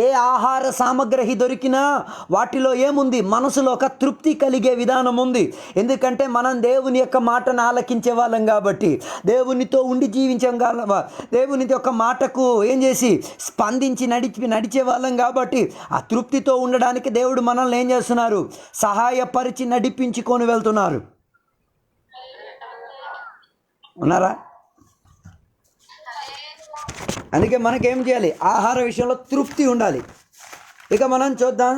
ఏ ఆహార సామగ్రి దొరికినా వాటిలో ఏముంది? మనసులో ఒక తృప్తి కలిగే విధానం ఉంది. ఎందుకంటే మనం దేవుని యొక్క మాటను ఆలకించే వాళ్ళం కాబట్టి, దేవునితో ఉండి జీవించాం కాబట్టి, దేవుని యొక్క మాటకు ఏం చేసి స్పందించి నడిచే వాళ్ళం కాబట్టి, ఆ తృప్తితో ఉండడానికి దేవుడు మనల్ని ఏం చేస్తున్నారు? సహాయపరిచి నడిపించుకొని వెళ్తున్నారు. ఉన్నారా? అందుకే మనకేం చేయాలి? ఆహార విషయంలో తృప్తి ఉండాలి. ఇక మనం చూద్దాం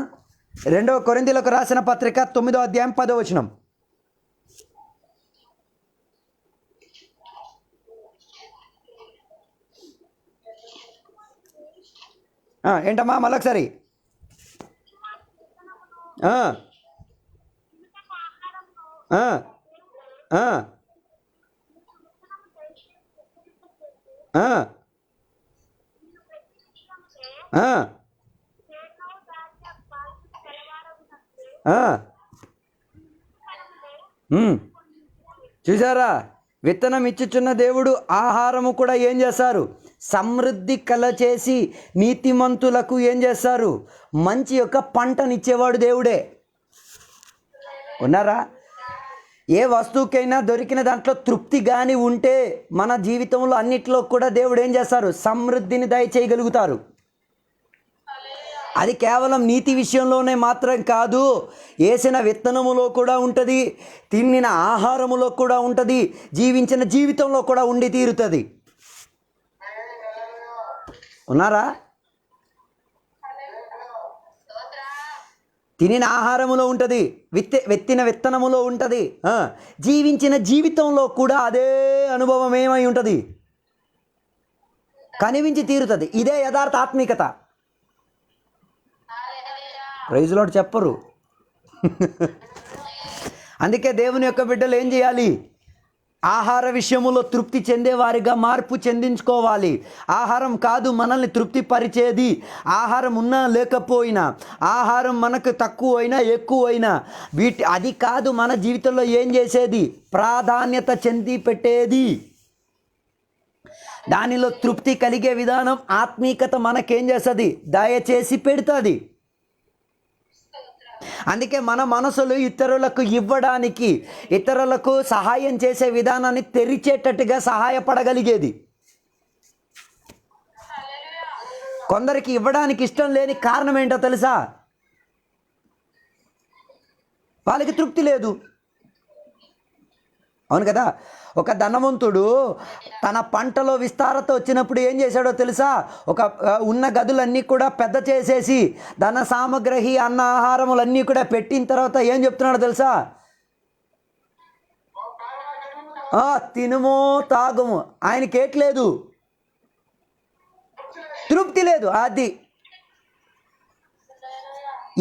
2 కొరింథీయులకు రాసిన పత్రిక 9వ అధ్యాయం 10వ వచనం. ఏంటమ్మా మళ్ళొకసారి? చూసారా? విత్తనం ఇచ్చుచున్న దేవుడు ఆహారము కూడా ఏం చేస్తారు? సమృద్ధి కలచేసి నీతిమంతులకు ఏం చేస్తారు? మంచి యొక్క పంటనిచ్చేవాడు దేవుడే. ఉన్నారా? ఏ వస్తువుకైనా దొరికిన దాంట్లో తృప్తి కానీ ఉంటే మన జీవితంలో అన్నిట్లో కూడా దేవుడు ఏం చేస్తారు? సమృద్ధిని దయచేయగలుగుతారు. అది కేవలం నీతి విషయంలోనే మాత్రం కాదు, వేసిన విత్తనములో కూడా ఉంటుంది, తినిన ఆహారములో కూడా ఉంటుంది, జీవించిన జీవితంలో కూడా ఉండి తీరుతుంది. ఉన్నారా? తినిన ఆహారములో ఉంటుంది, వెత్తిన విత్తనములో ఉంటుంది, జీవించిన జీవితంలో కూడా అదే అనుభవం ఏమై ఉంటుంది? కనిపించి తీరుతుంది. ఇదే యథార్థ ఆత్మీకత. ప్రైజ్ లార్డ్ చెప్పరు. అందుకే దేవుని యొక్క బిడ్డలు ఏం చేయాలి? ఆహార విషయములో తృప్తి చెందేవారిగా మార్పు చెందించుకోవాలి. ఆహారం కాదు మనల్ని తృప్తి పరిచేది. ఆహారం ఉన్నా లేకపోయినా, ఆహారం మనకు తక్కువైనా ఎక్కువైనా, అది కాదు మన జీవితంలో ఏం చేసేది? ప్రాధాన్యత చెంది పెట్టేది. దానిలో తృప్తి కలిగే విధానం ఆత్మీకత మనకేం చేస్తుంది? దయచేసి పెడుతుంది. అందుకే మన మనసులు ఇతరులకు ఇవ్వడానికి, ఇతరులకు సహాయం చేసే విధానాన్ని తెరిచేటట్టుగా సహాయపడగలిగేది. కొందరికి ఇవ్వడానికి ఇష్టం లేని కారణం ఏంటో తెలుసా? వాళ్ళకి తృప్తి లేదు. అవును కదా. ఒక ధనవంతుడు తన పంటలో విస్తారత వచ్చినప్పుడు ఏం చేశాడో తెలుసా? ఉన్న గదులన్నీ కూడా పెద్ద చేసేసి ధన సామగ్రి అన్న ఆహారములన్నీ కూడా పెట్టిన తర్వాత ఏం చెప్తున్నాడో తెలుసా? తినుమో తాగుము. ఆయనకి ఏట్లేదు, తృప్తి లేదు. అది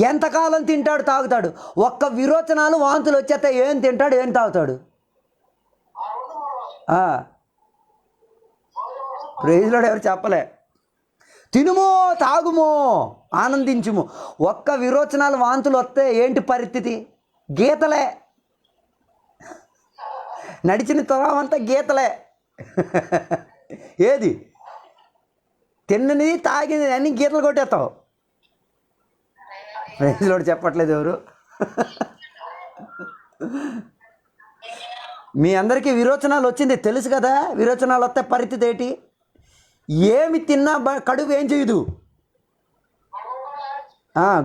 ఎంతకాలం తింటాడు, తాగుతాడు. ఒక్క విరోచనాలు వాంతులు వచ్చేస్తే ఏం తింటాడు, ఏం తాగుతాడు? ప్రైజ్లో ఎవరు చెప్పలే. తినుమో తాగుమో ఆనందించుము. ఒక్క విరోచనాలు వాంతులు వస్తే ఏంటి పరిస్థితి? గీతలే. నడిచిన తొలవంతా గీతలే. ఏది తిన్నది తాగింది అన్ని గీతలు కొట్టేస్తావు. ప్రైజ్లో చెప్పట్లేదు ఎవరు. మీ అందరికీ విరోచనాలు వచ్చింది తెలుసు కదా. విరోచనాలు వస్తే పరిస్థితి ఏంటి? ఏమి తిన్నా కడుపు ఏం చేయదు,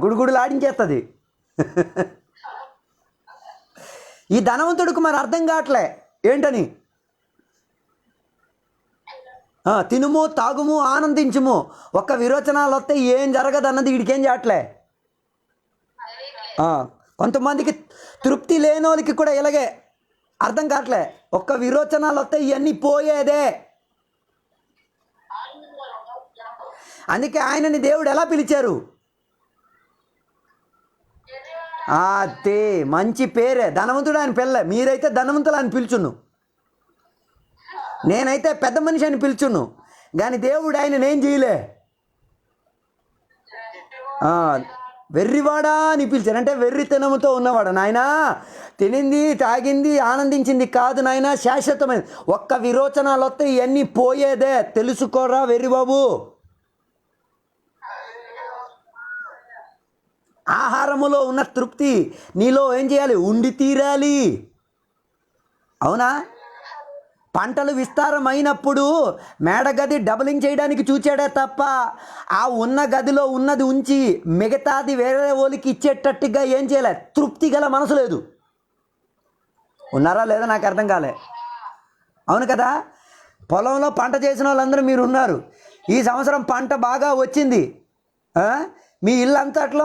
గుడుగుడులు ఆడించేస్తుంది. ఈ ధనవంతుడికి మరి అర్థం కావట్లే ఏంటని. తినుము తాగుము ఆనందించుము. ఒక్క విరోచనాలు వస్తే ఏం జరగదు అన్నది వీడికేం చేయట్లే. కొంతమందికి తృప్తి లేని వాళ్ళకి కూడా ఇలాగే అర్థం కావట్లే. ఒక్క విరోచనాలు వస్తే ఇవన్నీ పోయేదే. అందుకే ఆయనని దేవుడు ఎలా పిలిచారు? అదే మంచి పేరే, ధనవంతుడు ఆయన పిల్ల. మీరైతే ధనవంతులు అని పిలుచును, నేనైతే పెద్ద మనిషి అని పిలుచును. కానీ దేవుడు ఆయన ఏం చేయలే, వెర్రివాడా అని పిలిచారు. అంటే వెర్రితనముతో ఉన్నవాడు. నాయనా తినింది తాగింది ఆనందించింది కాదు నాయన, శాశ్వతమైనది. ఒక్క విరోచనాలు వస్తే ఇవన్నీ పోయేదే, తెలుసుకోరా వెర్రిబాబు. ఆహారములో ఉన్న తృప్తి నీలో ఏం చేయాలి? ఉండి తీరాలి. అవునా? పంటలు విస్తారమైనప్పుడు మేడగది డబలింగ్ చేయడానికి చూచాడే తప్ప ఆ ఉన్న గదిలో ఉన్నది ఉంచి మిగతాది వేరే వాళ్ళకి ఇచ్చేటట్టుగా ఏం చేయలే. తృప్తి గల మనసు లేదు. ఉన్నారా లేదా నాకు అర్థం కాలే. అవును కదా. పొలంలో పంట చేసిన వాళ్ళందరూ మీరు ఉన్నారు. ఈ సంవత్సరం పంట బాగా వచ్చింది. మీ ఇల్లంతట్లో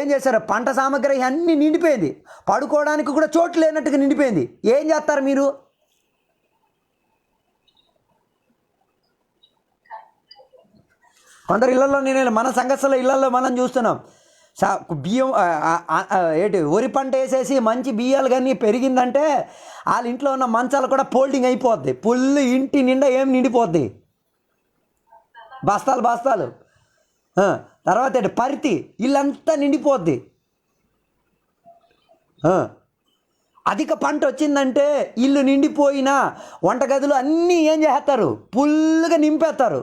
ఏం చేశారు? పంట సామగ్రి అన్నీ నిండిపోయింది. పడుకోవడానికి కూడా చోటు లేనట్టుగా నిండిపోయింది. ఏం చేస్తారు మీరు? కొందరు ఇళ్లలో నేను మన సంఘస్థల ఇళ్లలో మనం చూస్తున్నాం. బియ్యం వరి పంట వేసేసి మంచి బియ్యాలు కానీ పెరిగిందంటే వాళ్ళ ఇంట్లో ఉన్న మంచాలు కూడా ఫోల్డింగ్ అయిపోద్ది. ఫుల్ ఇంటి నిండా ఏం నిండిపోద్ది, బస్తాలు బస్తాలు. తర్వాత పరితి ఇల్లంతా నిండిపోద్ది. అధిక పంట వచ్చిందంటే ఇల్లు నిండిపోయినా వంటగదులు అన్నీ ఏం చేస్తారు? ఫుల్గా నింపేస్తారు.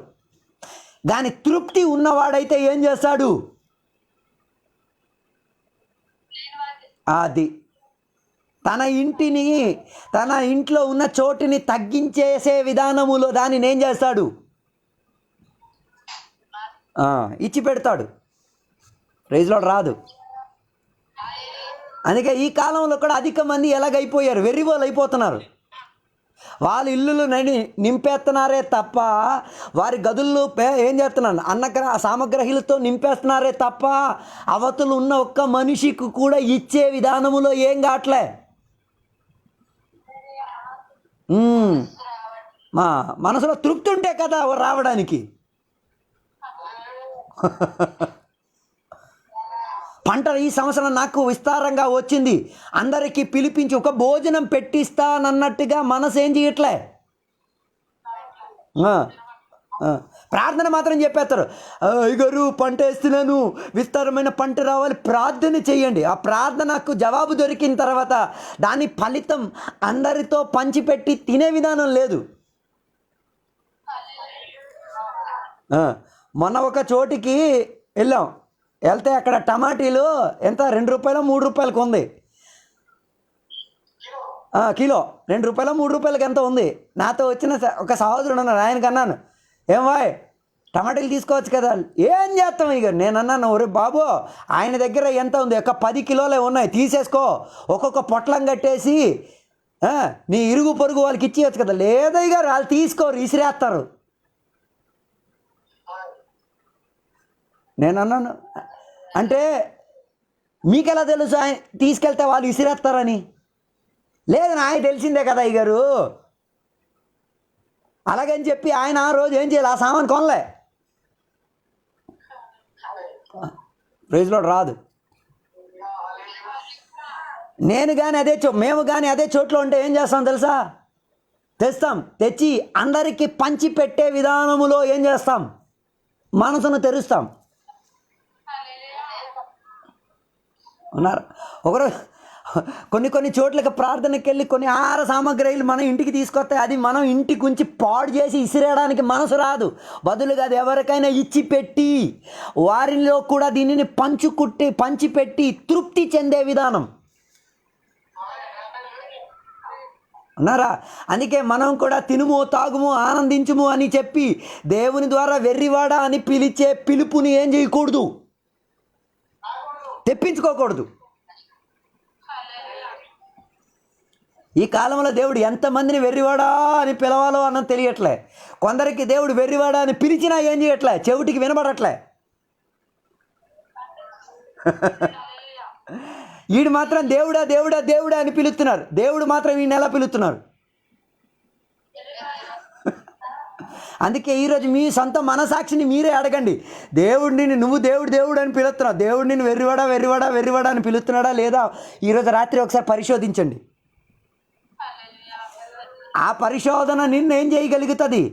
కానీ తృప్తి ఉన్నవాడైతే ఏం చేస్తాడు? అది తన ఇంటిని, తన ఇంట్లో ఉన్న చోటుని తగ్గించేసే విధానములో దానిని ఏం చేస్తాడు? ఇచ్చి పెడతాడు. ప్రైజ్లో రాదు. అందుకే ఈ కాలంలో కూడా అధిక మంది ఎలాగైపోయారు? వెర్రివాళ్ళు అయిపోతున్నారు. వాళ్ళ ఇల్లులు నింపేస్తున్నారే తప్ప వారి గదుల్లో ఏం చేస్తున్నారు? సామగ్రిలతో నింపేస్తున్నారే తప్ప అవతలు ఉన్న ఒక్క మనిషికి కూడా ఇచ్చే విధానములో ఏం కావట్లే. మా మనసులో తృప్తి ఉంటే కదా రావడానికి. పంట ఈ సంవత్సరం నాకు విస్తారంగా వచ్చింది, అందరికీ పిలిపించి ఒక భోజనం పెట్టిస్తానన్నట్టుగా మనసు ఏం చేయట్లే. ప్రార్థన మాత్రం చెప్పేస్తారు. అయ్యగారు పంట వేస్తున్నాను, విస్తారమైన పంట రావాలి, ప్రార్థన చేయండి. ఆ ప్రార్థనకు జవాబు దొరికిన తర్వాత దాని ఫలితం అందరితో పంచిపెట్టి తినే విధానం లేదు. మొన్న ఒక చోటికి వెళ్ళాం. వెళ్తే అక్కడ టమాటీలు ఎంత 2 రూపాయలు 3 రూపాయలకు ఉంది కిలో. 2 రూపాయలు 3 రూపాయలకి ఎంత ఉంది. నాతో వచ్చిన ఒక సహోదరుడు ఉన్నాడు, ఆయనకు అన్నాను, ఏం వాయ్ టమాటీలు తీసుకోవచ్చు కదా. ఏం చేస్తాం ఇక నేను అన్నాను, ఒరే బాబు ఆయన దగ్గర ఎంత ఉంది, ఒక 10 కిలోలే ఉన్నాయి, తీసేసుకో, ఒక్కొక్క పొట్లం కట్టేసి నీ ఇరుగు పొరుగు వాళ్ళకి ఇచ్చేయచ్చు కదా. లేదయ్య గారు వాళ్ళు తీసుకోరు, ఇసిరేస్తారు. నేను అన్నాను, అంటే మీకెలా తెలుసు ఆయన తీసుకెళ్తే వాళ్ళు ఇసిరేస్తారని? లేదు నాకు తెలిసిందే కదా అయ్య గారు. అలాగని చెప్పి ఆయన ఆ రోజు ఏం చేయాలి, ఆ సామాన్ కొనలే. ప్రైజ్లో రాదు. నేను కానీ మేము కానీ అదే చోట్లో ఉంటే ఏం చేస్తాం తెలుసా, తెస్తాం. తెచ్చి అందరికీ పంచి పెట్టే విధానములో ఏం చేస్తాం, మనసును తెరుస్తాం. ఉన్నారు ఒకరు కొన్ని చోట్లకి ప్రార్థనకి వెళ్ళి కొన్ని ఆహార సామాగ్రిలు మనం ఇంటికి తీసుకొస్తే అది మనం ఇంటికి ఉంచి పాడు చేసి ఇసిరేయడానికి మనసు రాదు. బదులుగా అది ఎవరికైనా ఇచ్చి పెట్టి వారిలో కూడా దీనిని పంచిపెట్టి తృప్తి చెందే విధానం. అన్నారా? అందుకే మనం కూడా తినుము తాగుము ఆనందించుము అని చెప్పి దేవుని ద్వారా వెర్రివాడ అని పిలిచే పిలుపుని ఏం చేయకూడదు, తెప్పించుకోకూడదు. ఈ కాలంలో దేవుడు ఎంతమందిని వెర్రివాడా అని పిలవాలో అన్నది తెలియట్లే. కొందరికి దేవుడు వెర్రివాడా అని పిలిచినా ఏం చేయట్లే, చెవిటికి వినబడట్లే. వీడు మాత్రం దేవుడా దేవుడా దేవుడా అని పిలుస్తున్నారు, దేవుడు మాత్రం వీడిని ఎలా పిలుస్తున్నారు? అందుకే ఈరోజు మీ సొంత మనసాక్షిని మీరే అడగండి. దేవుడిని నువ్వు దేవుడు అని పిలుస్తున్నావు, దేవుడిని వెర్రివాడా అని పిలుస్తున్నాడా లేదా? ఈరోజు రాత్రి ఒకసారి పరిశోధించండి. ఆ పరిశోధన నిన్నేం చేయగలుగుతుంది,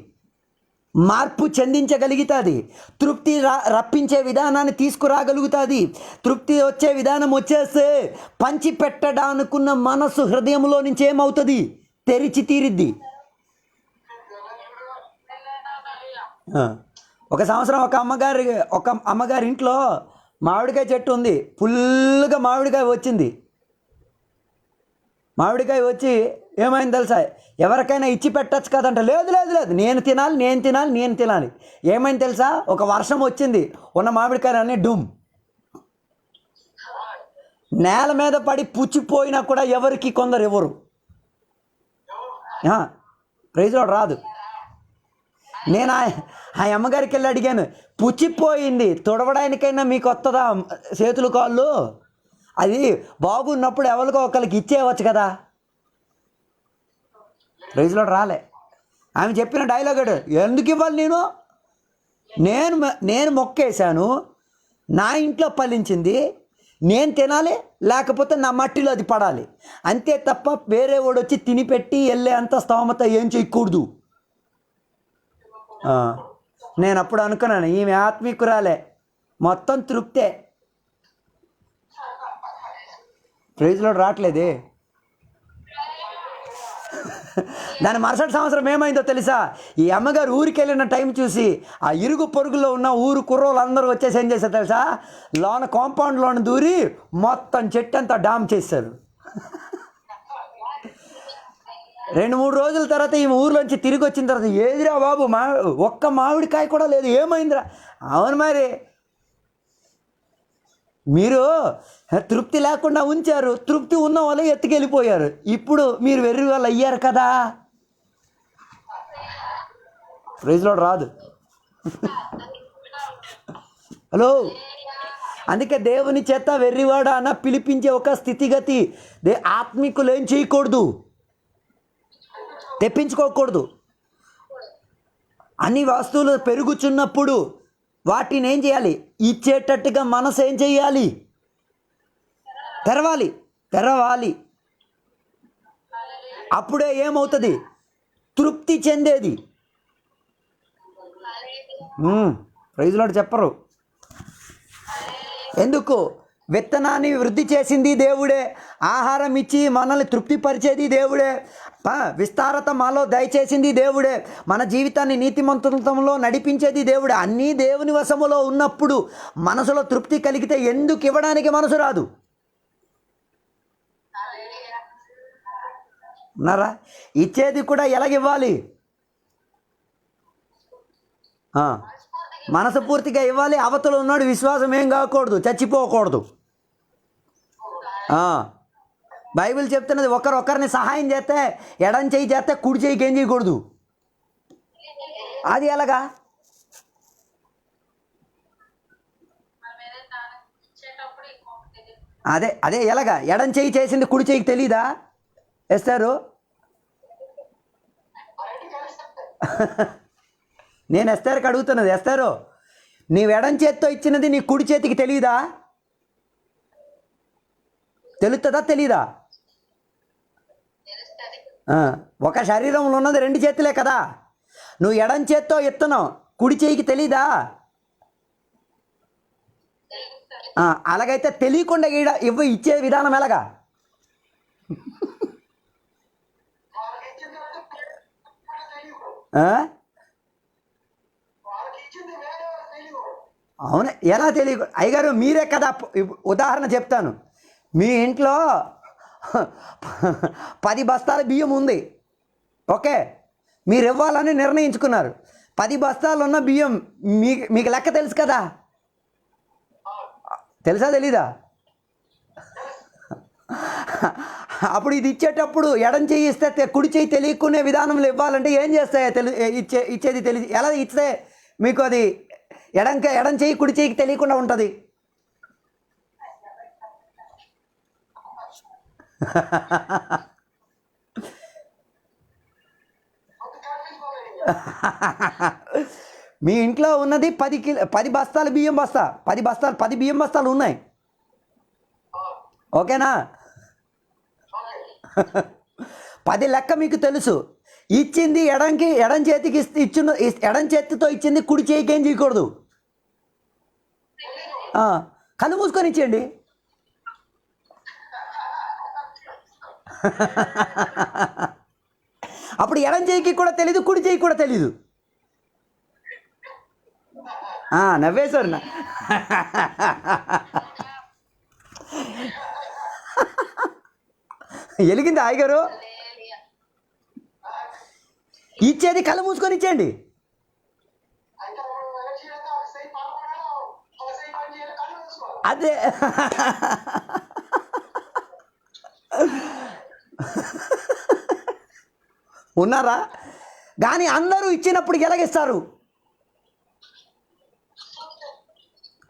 మార్పు చెందించగలుగుతుంది, తృప్తి రప్పించే విధానాన్ని తీసుకురాగలుగుతుంది. తృప్తి వచ్చే విధానం వచ్చేస్తే పంచి పెట్టడానుకున్న మనసు హృదయంలో నుంచి ఏమవుతుంది, తెరిచి తీరిద్ది. ఒక సంవత్సరం ఒక అమ్మగారి ఇంట్లో మామిడికాయ చెట్టు ఉంది, ఫుల్గా మామిడికాయ వచ్చింది. మామిడికాయ వచ్చి ఏమైంది తెలుసా, ఎవరికైనా ఇచ్చి పెట్టచ్చు కదంట. లేదు నేను తినాలి. ఏమైంది తెలుసా, ఒక వర్షం వచ్చింది, ఉన్న మామిడికాయలన్నీ డుమ్ నేల మీద పడి పుచ్చిపోయినా కూడా ఎవరికి కొందరు ఎవరు ప్రైజ్లో రాదు. నేను ఆ అమ్మగారికి వెళ్ళి అడిగాను, పుచ్చిపోయింది తుడవడానికైనా మీకు వస్తుందా చేతులు కాళ్ళు? అది బాగున్నప్పుడు ఎవరికో ఒకరికి ఇచ్చేయవచ్చు కదా. ప్రైజ్లో రాలే. ఆమె చెప్పిన డైలాగ్ ఎందుకు ఇవ్వాలి, నేను మొక్కేశాను, నా ఇంట్లో ఫలించింది, నేను తినాలి, లేకపోతే నా మట్టిలో అది పడాలి, అంతే తప్ప వేరే వాడు వచ్చి తినిపెట్టి వెళ్ళే అంత స్తోమత ఏం చేయకూడదు. నేను అప్పుడు అనుకున్నాను, ఈమె ఆత్మీకురాలే, మొత్తం తృప్తే. ప్రైజ్లో రావట్లేదే. దాని మరుసటి సంవత్సరం ఏమైందో తెలుసా, ఈ అమ్మగారు ఊరికి వెళ్ళిన టైం చూసి ఆ ఇరుగు పొరుగులో ఉన్న ఊరు కుర్రోళ్ళు అందరూ వచ్చేసి ఏం చేశారు తెలుసా, లోన కాంపౌండ్లోని దూరి మొత్తం చెట్టు అంతా డామ్ చేశారు. 2-3 రోజుల తర్వాత ఈమె ఊర్లోంచి తిరిగి వచ్చిన తర్వాత, ఏదిరా బాబు ఒక్క మామిడికాయ కూడా లేదు, ఏమైందిరా? అవును మరి, మీరు తృప్తి లేకుండా ఉంచారు, తృప్తి ఉన్న వాళ్ళు ఎత్తుకెళ్ళిపోయారు, ఇప్పుడు మీరు వెర్రి వాళ్ళు అయ్యారు కదా. ప్రైజ్లో రాదు. హలో, అందుకే దేవుని చేత వెర్రివాడ అన్న పిలిపించే ఒక స్థితిగతి ఆత్మికులు ఏం చేయకూడదు, తెప్పించుకోకూడదు. అన్ని వస్తువులు పెరుగుచున్నప్పుడు వాటిని ఏం చేయాలి, ఇచ్చేటట్టుగా మనసు ఏం చేయాలి, తెరవాలి. అప్పుడే ఏమవుతుంది, తృప్తి చెందేది. ప్రైజ్లో చెప్పరు. ఎందుకు? విత్తనాన్ని వృద్ధి చేసింది దేవుడే, ఆహారం ఇచ్చి మనల్ని తృప్తిపరిచేది దేవుడే, విస్తారత మాలో దయచేసింది దేవుడే. మన జీవితాన్ని నీతిమంతంలో నడిపించేది దేవుడే. అన్నీ దేవుని వశములో ఉన్నప్పుడు మనసులో తృప్తి కలిగితే ఎందుకు ఇవ్వడానికి మనసు రాదు? ఉన్నారా? ఇచ్చేది కూడా ఎలాగివ్వాలి? మనసు పూర్తిగా ఇవ్వాలి. అవతల ఉన్నాడు విశ్వాసం ఏం కాకూడదు, చచ్చిపోకూడదు. బైబిల్ చెప్తున్నది ఒకరిని సహాయం చేస్తే ఎడం చేయి చేస్తే కుడి చేయికి ఏం చేయకూడదు. అది ఎలాగా? అదే అదే ఎలాగా? ఎడం చేయి చేసింది కుడి చేయికి తెలీదా ఎస్తారు? నేను ఎస్తారుకి అడుగుతున్నది, ఎస్తారు నీవు ఎడం చేతితో ఇచ్చినది నీ కుడి చేతికి తెలియదా? తెలుస్తుందా తెలీదా? ఒక శరీరంలో ఉన్నది రెండు చేతులే కదా. నువ్వు ఎడం చేత్తో ఇస్తున్నావు, కుడి చేయికి తెలీదా? అలాగైతే తెలియకుండా ఇచ్చే విధానం ఎలాగా? అవును, ఎలా తెలియ? అయ్యగారు మీరే కదా. ఉదాహరణ చెప్తాను. మీ ఇంట్లో 10 బస్తాల బియ్యం ఉంది, ఓకే, మీరు ఇవ్వాలని నిర్ణయించుకున్నారు. 10 బస్తాలు ఉన్న బియ్యం మీకు లెక్క తెలుసు కదా, తెలుసా తెలీదా? అప్పుడు ఇది ఇచ్చేటప్పుడు ఎడం చెయ్యి ఇస్తే కుడి చెయ్యి తెలియకునే విధానంలో ఇవ్వాలంటే ఏం చేస్తాయో ఇచ్చేది తెలియదు. ఎలా ఇస్తే మీకు అది ఎడం చెయ్యి కుడి చెయ్యికి తెలియకుండా ఉంటుంది? మీ ఇంట్లో ఉన్నది 10 బస్తాల బియ్యం బస్తా, 10 బియ్యం బస్తాలు ఉన్నాయి, ఓకేనా? 10 లెక్క మీకు తెలుసు. ఇచ్చింది ఎడం చేతికి ఎడం చేతితో ఇచ్చింది కుడి చేయికి ఏం చేయకూడదు. కళ్ళు మూసుకొని ఇచ్చేయండి. అప్పుడు ఎడం చేయికి కూడా తెలీదు, కుడి చేయికి కూడా తెలీదు. నవ్వేశారు నా. ఎలిగింది హాయిగారు. ఇచ్చేది కళ్ళు మూసుకొని ఇచ్చేయండి. అదే ఉన్నారా? కానీ అందరూ ఇచ్చినప్పుడు ఎలాగిస్తారు?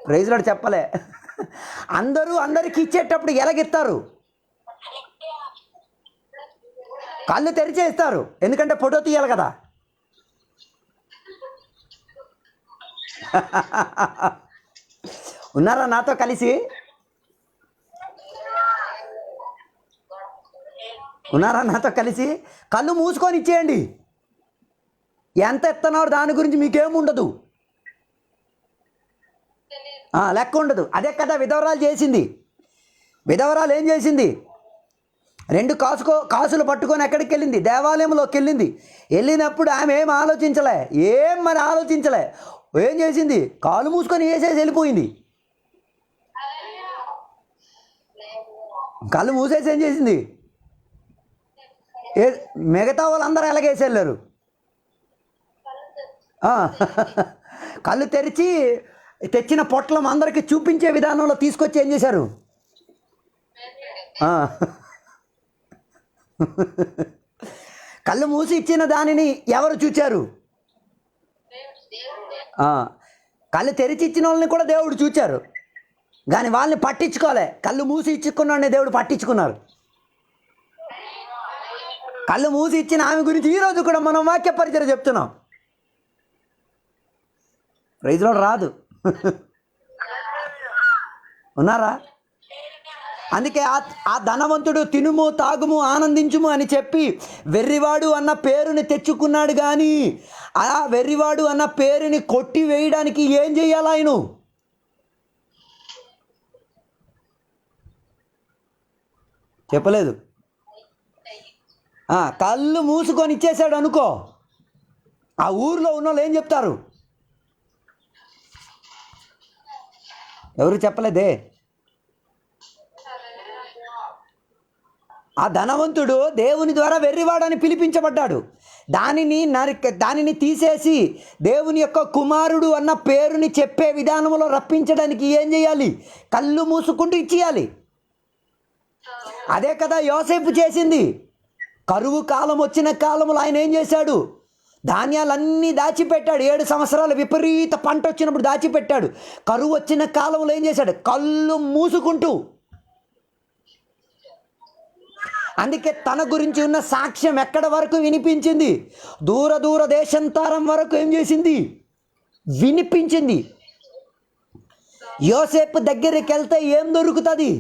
ప్రైజ్ లార్డ్ చెప్పలే. అందరికి ఇచ్చేటప్పుడు ఎలాగిస్తారు? కళ్ళు తెరిచే ఇస్తారు, ఎందుకంటే ఫోటో తీయాలి కదా. ఉన్నారా నాతో కలిసి? ఉన్నారా నాతో కలిసి? కళ్ళు మూసుకొని ఇచ్చేయండి. ఎంత ఎత్తనాడు దాని గురించి మీకేముండదు, లెక్క ఉండదు. అదే కదా విధవరాలు చేసింది. విధవరాలు ఏం చేసింది? 2 కాసులు పట్టుకొని ఎక్కడికి వెళ్ళింది? దేవాలయంలోకి వెళ్ళింది. వెళ్ళినప్పుడు ఆమె ఏం ఆలోచించలే, ఏం చేసింది? కాలు మూసుకొని వేసేసి వెళ్ళిపోయింది. కళ్ళు మూసేసి ఏం చేసింది? మిగతా వాళ్ళందరూ ఎలాగేసి వెళ్ళారు? కళ్ళు తెరిచి తెచ్చిన పొట్లం అందరికీ చూపించే విధానంలో తీసుకొచ్చి ఏం చేశారు? కళ్ళు మూసి ఇచ్చిన దానిని ఎవరు చూచారు? కళ్ళు తెరిచి ఇచ్చిన వాళ్ళని కూడా దేవుడు చూచారు, కానీ వాళ్ళని పట్టించుకోలే. కళ్ళు మూసి ఇచ్చుకున్నాడని దేవుడు పట్టించుకున్నారు. కళ్ళు మూసి ఇచ్చిన ఆమె గురించి ఈరోజు కూడా మనం వాక్య పరిచయం చెప్తున్నాం. ప్రైజ్ లార్డ్ రాదు. ఉన్నారా? అందుకే ఆ ధనవంతుడు తినుము తాగుము ఆనందించుము అని చెప్పి వెర్రివాడు అన్న పేరుని తెచ్చుకున్నాడు. కానీ ఆ వెర్రివాడు అన్న పేరుని కొట్టి వేయడానికి ఏం చేయాలి? ఆయన చెప్పలేదు. కళ్ళు మూసుకొని ఇచ్చేసాడు అనుకో, ఆ ఊరిలో ఉన్న వాళ్ళు ఏం చెప్తారు? ఎవరు చెప్పలేదే. ఆ ధనవంతుడు దేవుని ద్వారా వెర్రివాడని పిలిపించబడ్డాడు. దానిని తీసేసి దేవుని యొక్క కుమారుడు అన్న పేరుని చెప్పే విధానంలో రప్పించడానికి ఏం చేయాలి? కళ్ళు మూసుకుంటూ ఇచ్చేయాలి. అదే కదా యోసేపు చేసింది. కరువు కాలం వచ్చిన కాలంలో ఆయన ఏం చేశాడు? ధాన్యాలన్నీ దాచిపెట్టాడు. 7 సంవత్సరాలు విపరీత పంట వచ్చినప్పుడు దాచిపెట్టాడు. కరువు వచ్చిన కాలంలో ఏం చేశాడు? కళ్ళు మూసుకుంటూ. అందుకే తన గురించి ఉన్న సాక్ష్యం ఎక్కడ వరకు వినిపించింది? దూర దూర దేశంతరం వరకు ఏం చేసింది? వినిపించింది. యోసేపు దగ్గరికి వెళ్తే ఏం దొరుకుతుంది?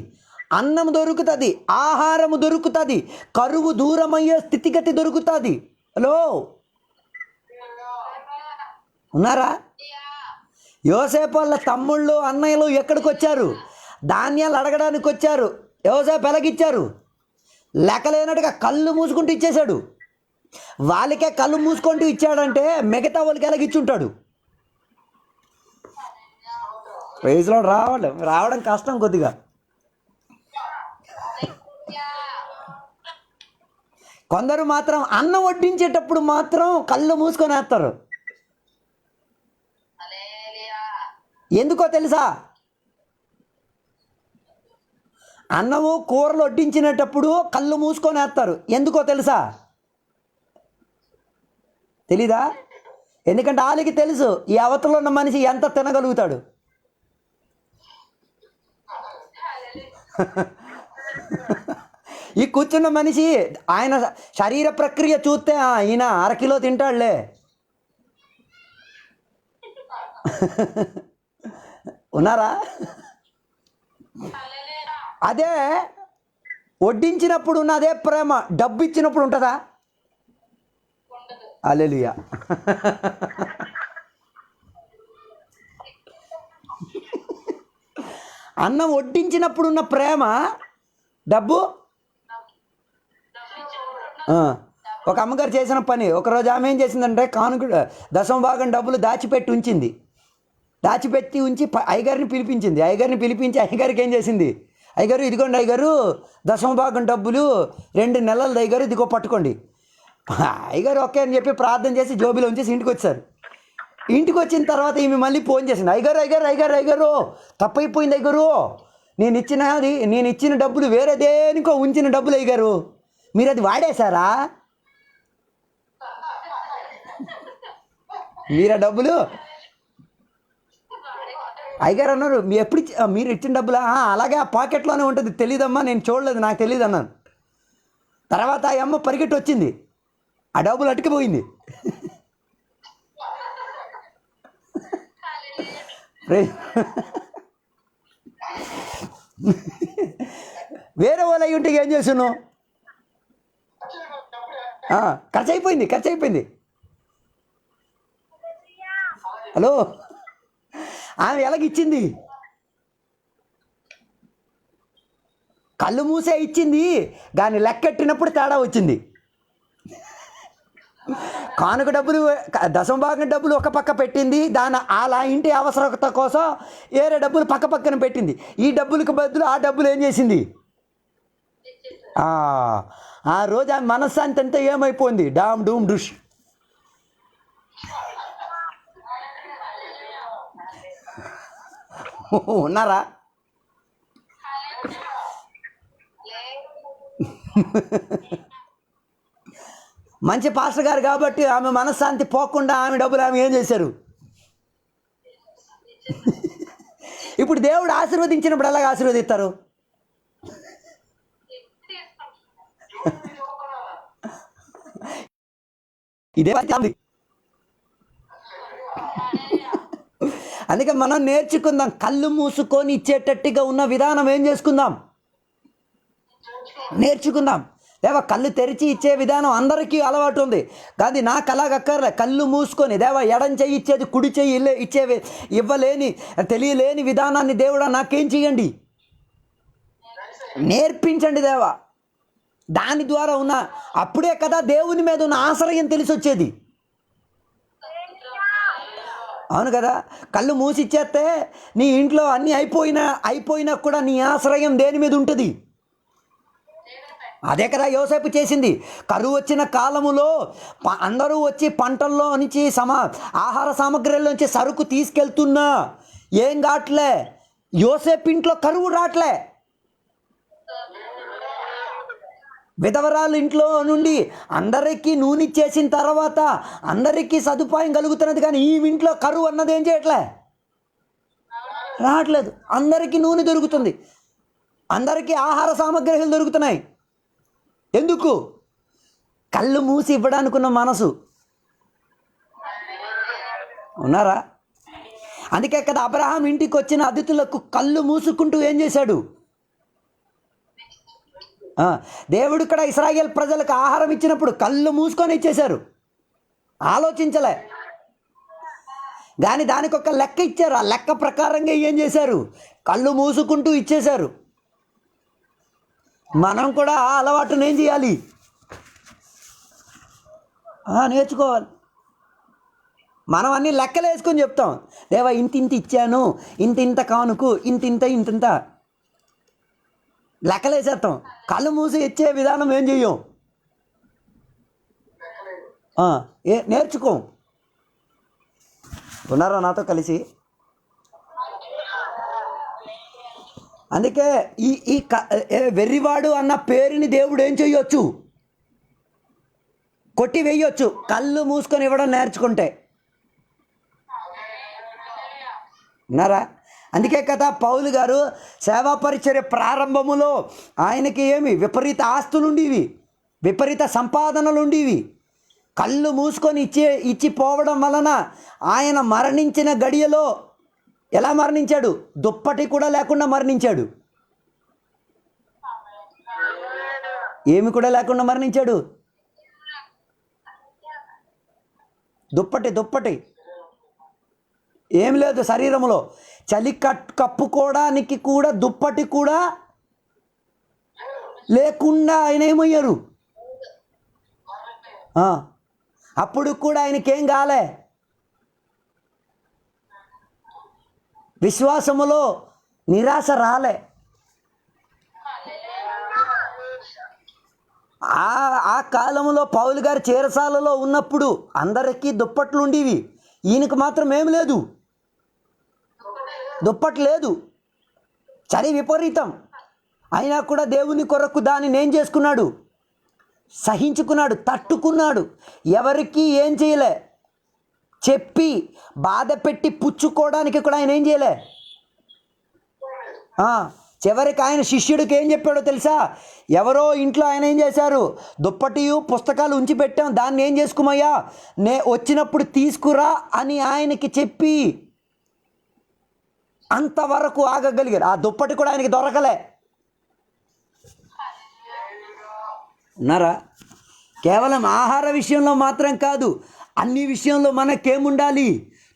అన్నం దొరుకుతుంది, ఆహారము దొరుకుతుంది, కరువు దూరమయ్యే స్థితిగతి దొరుకుతుంది. హలో, ఉన్నారా? యోసేపు వాళ్ళ తమ్ముళ్ళు అన్నయ్యలు ఎక్కడికి వచ్చారు? ధాన్యాలు అడగడానికి వచ్చారు. యోసేపు ఎలాగిచ్చారు? లెక్కలేనట్టుగా కళ్ళు మూసుకుంటూ ఇచ్చేశాడు. వాళ్ళకే కళ్ళు మూసుకుంటూ ఇచ్చాడంటే మిగతా వాళ్ళకి ఎలాగిచ్చుంటాడు? ప్రైజ్లో రావడం కష్టం కొద్దిగా. కొందరు మాత్రం అన్నం వడ్డించేటప్పుడు మాత్రం కళ్ళు మూసుకొని వేస్తారు. ఎందుకో తెలుసా? అన్నము కూరలు వడ్డించినప్పుడు కళ్ళు మూసుకొని వేస్తారు. ఎందుకో తెలుసా? తెలీదా? ఎందుకంటే వాళ్ళకి తెలుసు ఈ అవతలో ఉన్న మనిషి ఎంత తినగలుగుతాడు. ఈ కూర్చున్న మనిషి ఆయన శరీర ప్రక్రియ చూస్తే ఈయన 1/2 కిలో తింటాడులే. ఉన్నారా? అదే వడ్డించినప్పుడు ఉన్న అదే ప్రేమ డబ్బు ఇచ్చినప్పుడు ఉంటుందా? హల్లెలూయా. అన్నం వడ్డించినప్పుడు ఉన్న ప్రేమ డబ్బు. ఒక అమ్మగారు చేసిన పని, ఒకరోజు ఆమె ఏం చేసిందంటే దశమ భాగం డబ్బులు దాచిపెట్టి ఉంచింది. దాచిపెట్టి ఉంచి అయ్యగారిని పిలిపించింది. అయ్యగారిని పిలిపించి అయ్యగారికి ఏం చేసింది? అయ్యగారు ఇదిగోండి అయ్యగారు, దశమ భాగం డబ్బులు 2 నెలలు అయ్యగారు, ఇదిగో పట్టుకోండి. అయ్యగారు ఓకే అని చెప్పి ప్రార్థన చేసి జోబిలో ఉంచేసి ఇంటికి వచ్చారు. ఇంటికి వచ్చిన తర్వాత ఈమె మళ్ళీ ఫోన్ చేసింది. అయ్యగారు తప్పైపోయింది అయ్యగారు, నేను ఇచ్చిన డబ్బులు వేరే దేనికో ఉంచిన డబ్బులు అయ్యగారు, మీరు అది వాడేశారా? మీరు ఆ డబ్బులు అయ్యగారు అన్నారు, మీరు ఇచ్చిన డబ్బులా? అలాగే ఆ పాకెట్లోనే ఉంటుంది, తెలీదమ్మా, నేను చూడలేదు, నాకు తెలియదు అన్నాను. తర్వాత ఆ అమ్మ పరిగెట్టి వచ్చింది, ఆ డబ్బులు అటుకుపోయింది. వేరే వాళ్ళు అయ్యి ఉంటే ఏం చేస్తున్నావు? ఖర్చు అయిపోయింది. హలో, ఆమె ఎలాగిచ్చింది? కళ్ళు మూసే ఇచ్చింది, కానీ లెక్కెట్టినప్పుడు తేడా వచ్చింది. కానుక డబ్బులు, దశమ భాగం డబ్బులు ఒక పక్క పెట్టింది, అలా ఇంటి అవసరత కోసం వేరే డబ్బులు పక్కన పెట్టింది. ఈ డబ్బులకు బదులు ఆ డబ్బులు ఏం చేసింది? ఆ రోజు ఆ మనశ్శాంతి అంతా ఏమైపోయింది? డామ్ డూమ్ డుష్. ఉన్నారా? మంచి పాస్టర్ గారు కాబట్టి ఆమె మనశ్శాంతి పోకుండా ఆమె డబ్బులు ఆమె ఏం చేశారు? ఇప్పుడు దేవుడు ఆశీర్వదించినప్పుడు ఎలాగ ఆశీర్వదిస్తారు? ఇదే అందుకే మనం నేర్చుకుందాం, కళ్ళు మూసుకొని ఇచ్చేటట్టుగా ఉన్న విధానం ఏం చేసుకుందాం, నేర్చుకుందాం. దేవా కళ్ళు తెరిచి ఇచ్చే విధానం అందరికీ అలవాటు ఉంది, కానీ నాకు అలాగక్కర్లే. కళ్ళు మూసుకొని దేవా ఎడం చెయ్యి ఇచ్చేది కుడి చెయ్యి ఇవ్వలేని తెలియలేని విధానాన్ని దేవుడా నాకేం చెయ్యండి, నేర్పించండి దేవా. దాని ద్వారా ఉన్న అప్పుడే కదా దేవుని మీద ఉన్న ఆశ్రయం తెలిసి వచ్చేది. అవును కదా. కళ్ళు మూసిచ్చేస్తే నీ ఇంట్లో అన్నీ అయిపోయినా కూడా నీ ఆశ్రయం దేని మీద ఉంటుంది? అదే కదా యోసేపు చేసింది. కరువు వచ్చిన కాలములో అందరూ వచ్చి పంటల్లో నుంచి ఆహార సామగ్రిలోంచి సరుకు తీసుకెళ్తున్నా ఏం కావట్లే, యోసేపు ఇంట్లో కరువు రావట్లే. విధవరాలు ఇంట్లో నుండి అందరికీ నూనె ఇచ్చేసిన తర్వాత అందరికీ సదుపాయం కలుగుతున్నది, కానీ ఈ ఇంట్లో కరువు అన్నది ఏం చేయట్లే, రావట్లేదు. అందరికీ నూనె దొరుకుతుంది, అందరికీ ఆహార సామగ్రిలు దొరుకుతున్నాయి. ఎందుకు? కళ్ళు మూసి ఇవ్వడానికి ఉన్న మనసు. ఉన్నారా? అందుకే కదా అబ్రహాం ఇంటికి వచ్చిన అతిథులకు కళ్ళు మూసుకుంటూ ఏం చేశాడు? దేవుడు ఇక్కడ ఇశ్రాయేల్ ప్రజలకు ఆహారం ఇచ్చినప్పుడు కళ్ళు మూసుకొని ఇచ్చేశారు, ఆలోచించలే. కానీ దానికి ఒక లెక్క ఇచ్చారు. ఆ లెక్క ప్రకారంగా ఏం చేశారు? కళ్ళు మూసుకుంటూ ఇచ్చేశారు. మనం కూడా ఆ అలవాటును ఏం చేయాలి? నేర్చుకోవాలి. మనం అన్నీ లెక్కలు వేసుకొని చెప్తాం, దేవా ఇంత ఇచ్చాను, ఇంత కానుకు, ఇంత లెక్కలు వేసేస్తాం. కళ్ళు మూసి ఇచ్చే విధానం ఏం చెయ్యం, నేర్చుకోం. ఉన్నారా నాతో కలిసి? అందుకే ఈ వెర్రివాడు అన్న పేరుని దేవుడు ఏం చెయ్యొచ్చు? కొట్టి వేయొచ్చు, కళ్ళు మూసుకొని ఇవ్వడం నేర్చుకుంటే. ఉన్నారా? అందుకే కదా పౌలు గారు సేవా పరిచర్య ప్రారంభములో ఆయనకి విపరీత ఆస్తులు ఉండేవి, విపరీత సంపాదనలు ఉండేవి. కళ్ళు మూసుకొని ఇచ్చిపోవడం వలన ఆయన మరణించిన గడియలో ఎలా మరణించాడు? దుప్పటి కూడా లేకుండా మరణించాడు. ఏమి కూడా లేకుండా మరణించాడు? దుప్పటి ఏం లేదు శరీరంలో. చలి కప్పుకోవడానికి కూడా దుప్పటి కూడా లేకుండా ఆయన ఏమయ్యారు? అప్పుడు కూడా ఆయనకేం కాలే, విశ్వాసములో నిరాశ రాలే. ఆ కాలంలో పౌలు గారు చెరసాలలో ఉన్నప్పుడు అందరికీ దుప్పట్లు ఉండేవి, ఈయనకు మాత్రం ఏమి లేదు, దుప్పట్లు లేదు. చలి విపరీతం అయినా కూడా దేవుని కొరకు దానిని ఏం చేసుకున్నాడు? సహించుకున్నాడు, తట్టుకున్నాడు. ఎవరికి ఏం చేయలే, చెప్పి బాధ పెట్టి పుచ్చుకోవడానికి కూడా ఆయన ఏం చేయలే. చివరికి ఆయన శిష్యుడికి ఏం చెప్పాడో తెలుసా? ఎవరో ఇంట్లో ఆయన ఏం చేశారు? దుప్పటియు పుస్తకాలు ఉంచి పెట్టాం, దాన్ని ఏం చేసుకోమయ్యా, వచ్చినప్పుడు తీసుకురా అని ఆయనకి చెప్పి అంతవరకు ఆగగలిగారు. ఆ దుప్పటి కూడా ఆయనకి దొరకలే. ఉన్నారా? కేవలం ఆహార విషయంలో మాత్రం కాదు, అన్ని విషయంలో మనకేముండాలి?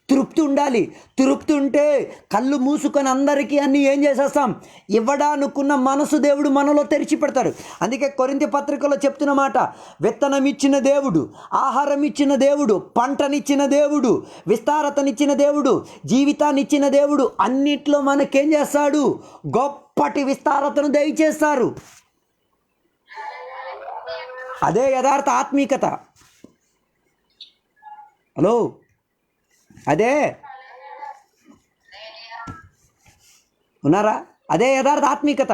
తృప్తి ఉండాలి. తృప్తి ఉంటే కళ్ళు మూసుకొని అందరికీ అన్నీ ఏం చేసేస్తాం? ఇవ్వడానుకున్న మనసు దేవుడు మనలో తెరిచి పెడతారు. అందుకే కొరింథీ పత్రికలో చెప్తున్న మాట, విత్తనం ఇచ్చిన దేవుడు, ఆహారం ఇచ్చిన దేవుడు, పంటనిచ్చిన దేవుడు, విస్తారతనిచ్చిన దేవుడు, జీవితాన్ని ఇచ్చిన దేవుడు, అన్నిట్లో మనకేం చేస్తాడు? గొప్పటి విస్తారతను దయచేస్తారు. అదే యథార్థ ఆత్మీకత. హలో, అదే ఉన్నారా? అదే యథార్థ ఆత్మీకత.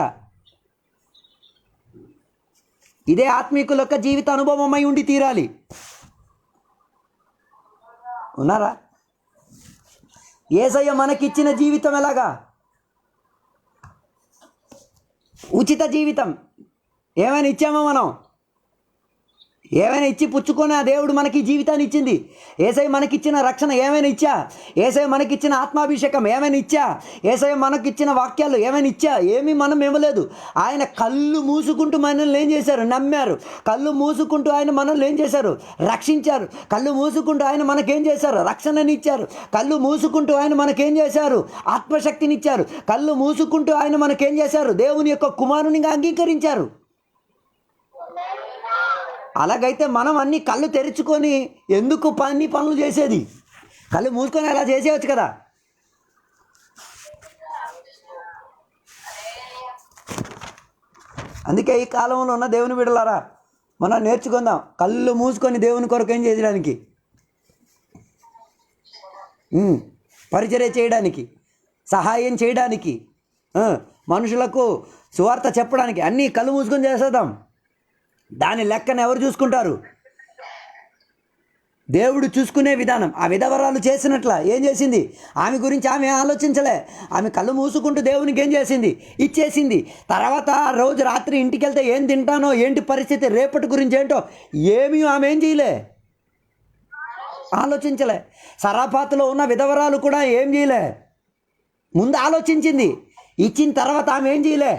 ఇదే ఆత్మీకుల యొక్క జీవిత అనుభవమై ఉండి తీరాలి. ఉన్నారా? యేసయ్య మనకిచ్చిన జీవితం ఎలాగా? ఉచిత జీవితం. ఏమైనా ఇచ్చామా మనం? ఏమైనా ఇచ్చి పుచ్చుకొని ఆ దేవుడు మనకి జీవితాన్ని ఇచ్చింది. యేసయ్య మనకిచ్చిన రక్షణ ఏమైనా ఇచ్చా? యేసయ్య మనకిచ్చిన ఆత్మాభిషేకం ఏమైనా ఇచ్చా? యేసయ్య మనకిచ్చిన వాక్యాలు ఏమైనా ఇచ్చా? ఏమీ మనం ఇవ్వలేదు. ఆయన కళ్ళు మూసుకుంటూ మనల్ని ఏం చేశారు? నమ్మారు. కళ్ళు మూసుకుంటూ ఆయన మనల్ని ఏం చేశారు? రక్షించారు. కళ్ళు మూసుకుంటూ ఆయన మనకేం చేశారు? రక్షణనిచ్చారు. కళ్ళు మూసుకుంటూ ఆయన మనకేం చేశారు? ఆత్మశక్తినిచ్చారు. కళ్ళు మూసుకుంటూ ఆయన మనకేం చేశారు? దేవుని యొక్క కుమారునిగా అంగీకరించారు. అలాగైతే మనం అన్ని కళ్ళు తెరుచుకొని ఎందుకు పనులు చేసేది? కళ్ళు మూసుకొని అలా చేసేయచ్చు కదా. అందుకే ఈ కాలంలో ఉన్న దేవుని బిడ్డలారా, మనం నేర్చుకుందాం కళ్ళు మూసుకొని దేవుని కొరకు ఏం చేయడానికి, పరిచర్య చేయడానికి, సహాయం చేయడానికి, మనుషులకు సువార్త చెప్పడానికి అన్నీ కళ్ళు మూసుకొని చేసేద్దాం. దాని లెక్కను ఎవరు చూసుకుంటారు? దేవుడు చూసుకునే విధానం. ఆ విధవరాలు చేసినట్ల ఏం చేసింది? ఆమె గురించి ఆమె ఆలోచించలే. ఆమె కళ్ళు మూసుకుంటూ దేవునికి ఏం చేసింది? ఇచ్చేసింది. తర్వాత రోజు రాత్రి ఇంటికి వెళ్తే ఏం తింటానో, ఏంటి పరిస్థితి, రేపటి గురించి ఏంటో ఏమీ ఆమె ఏం చేయలే, ఆలోచించలే. సరాపాతులో ఉన్న విధవరాలు కూడా ఏం చేయలే, ముందు ఆలోచించింది. ఇచ్చిన తర్వాత ఆమె ఏం చేయలే,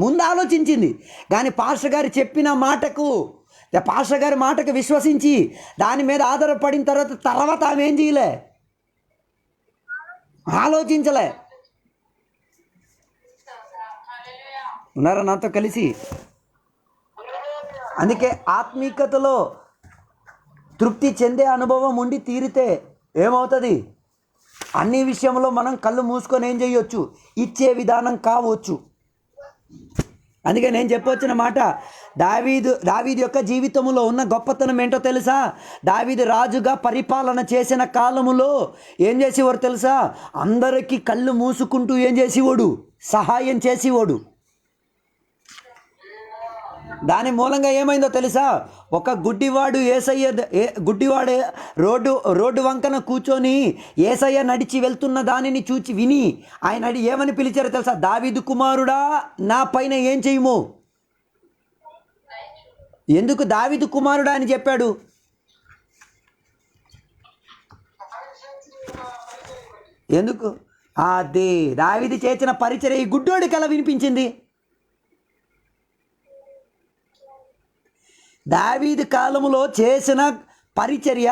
ముందు ఆలోచించింది. కానీ పాస్టర్ గారు చెప్పిన మాటకు, పాస్టర్ గారి మాటకు విశ్వసించి దాని మీద ఆధారపడిన తర్వాత ఆమె ఏం చేయలే, ఆలోచించలే. ఉన్నారా నాతో కలిసి? అందుకే ఆత్మీయతలో తృప్తి చెందే అనుభవం ఉండి తీరితే ఏమవుతుంది? అన్ని విషయంలో మనం కళ్ళు మూసుకొని ఏం చేయొచ్చు? ఇచ్చే విధానం కావచ్చు. అందుకే నేను చెప్పొచ్చిన మాట, దావీదు యొక్క జీవితంలో ఉన్న గొప్పతనం ఏంటో తెలుసా? దావీదు రాజుగా పరిపాలన చేసిన కాలములో ఏం చేసేవాడు తెలుసా? అందరికీ కళ్ళు మూసుకుంటూ ఏం చేసేవాడు? సహాయం చేసేవాడు. దాని మూలంగా ఏమైందో తెలుసా? ఒక గుడ్డివాడు గుడ్డివాడు రోడ్డు వంకన కూర్చొని ఏసయ్య నడిచి వెళ్తున్న దానిని చూచి విని ఆయన ఏమని పిలిచారో తెలుసా? దావీదు కుమారుడా, నా పైన ఏం చేయము. ఎందుకు దావీదు కుమారుడా అని చెప్పాడు? ఎందుకు? అదే దావీదు చేసిన పరిచర్య ఈ గుడ్డోడికి ఎలా వినిపించింది? దావీదు కాలములో చేసిన పరిచర్య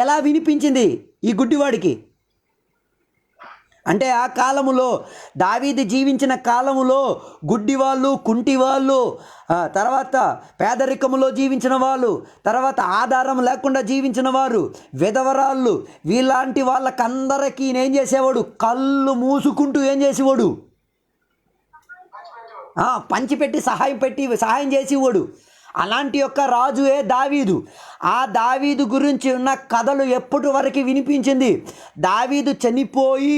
ఎలా వినిపించింది ఈ గుడ్డివాడికి? అంటే ఆ కాలములో, దావీదు జీవించిన కాలములో గుడ్డివాళ్ళు, కుంటివాళ్ళు, తర్వాత పేదరికములో జీవించిన వాళ్ళు, తర్వాత ఆధారం లేకుండా జీవించిన వారు, విధవరాళ్ళు, వీలాంటి వాళ్ళకందరికీ ఏం చేసేవాడు? కళ్ళు మూసుకుంటూ ఏం చేసేవాడు? పంచిపెట్టి సహాయం చేసేవాడు. అలాంటి యొక్క రాజుయే దావీదు. ఆ దావీదు గురించి ఉన్న కథలు ఎప్పటి వరకు వినిపించింది? దావీదు చనిపోయి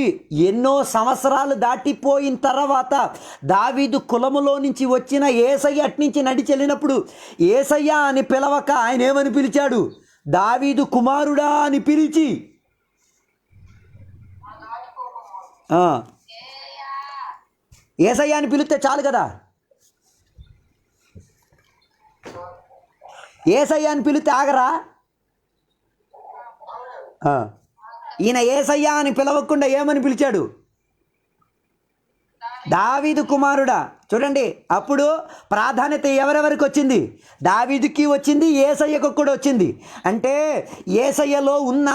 ఎన్నో సంవత్సరాలు దాటిపోయిన తర్వాత దావీదు కులములో నుంచి వచ్చిన యేసయ్య అట్నుంచి నడిచి వెళ్ళినప్పుడు యేసయ్య అని పిలవక ఆయన ఏమని పిలిచాడు? దావీదు కుమారుడా అని పిలిచి, యేసయ్య అని పిలిస్తే చాలు కదా. ఏసయ్య అని పిలిస్తే ఆగరా? ఈయన ఏసయ్య అని పిలవకుండా ఏమని పిలిచాడు? దావీదు కుమారుడా. చూడండి, అప్పుడు ప్రాధాన్యత ఎవరెవరికి వచ్చింది? దావీదుకి వచ్చింది, ఏసయ్యకు కూడా వచ్చింది. అంటే ఏసయ్యలో ఉన్న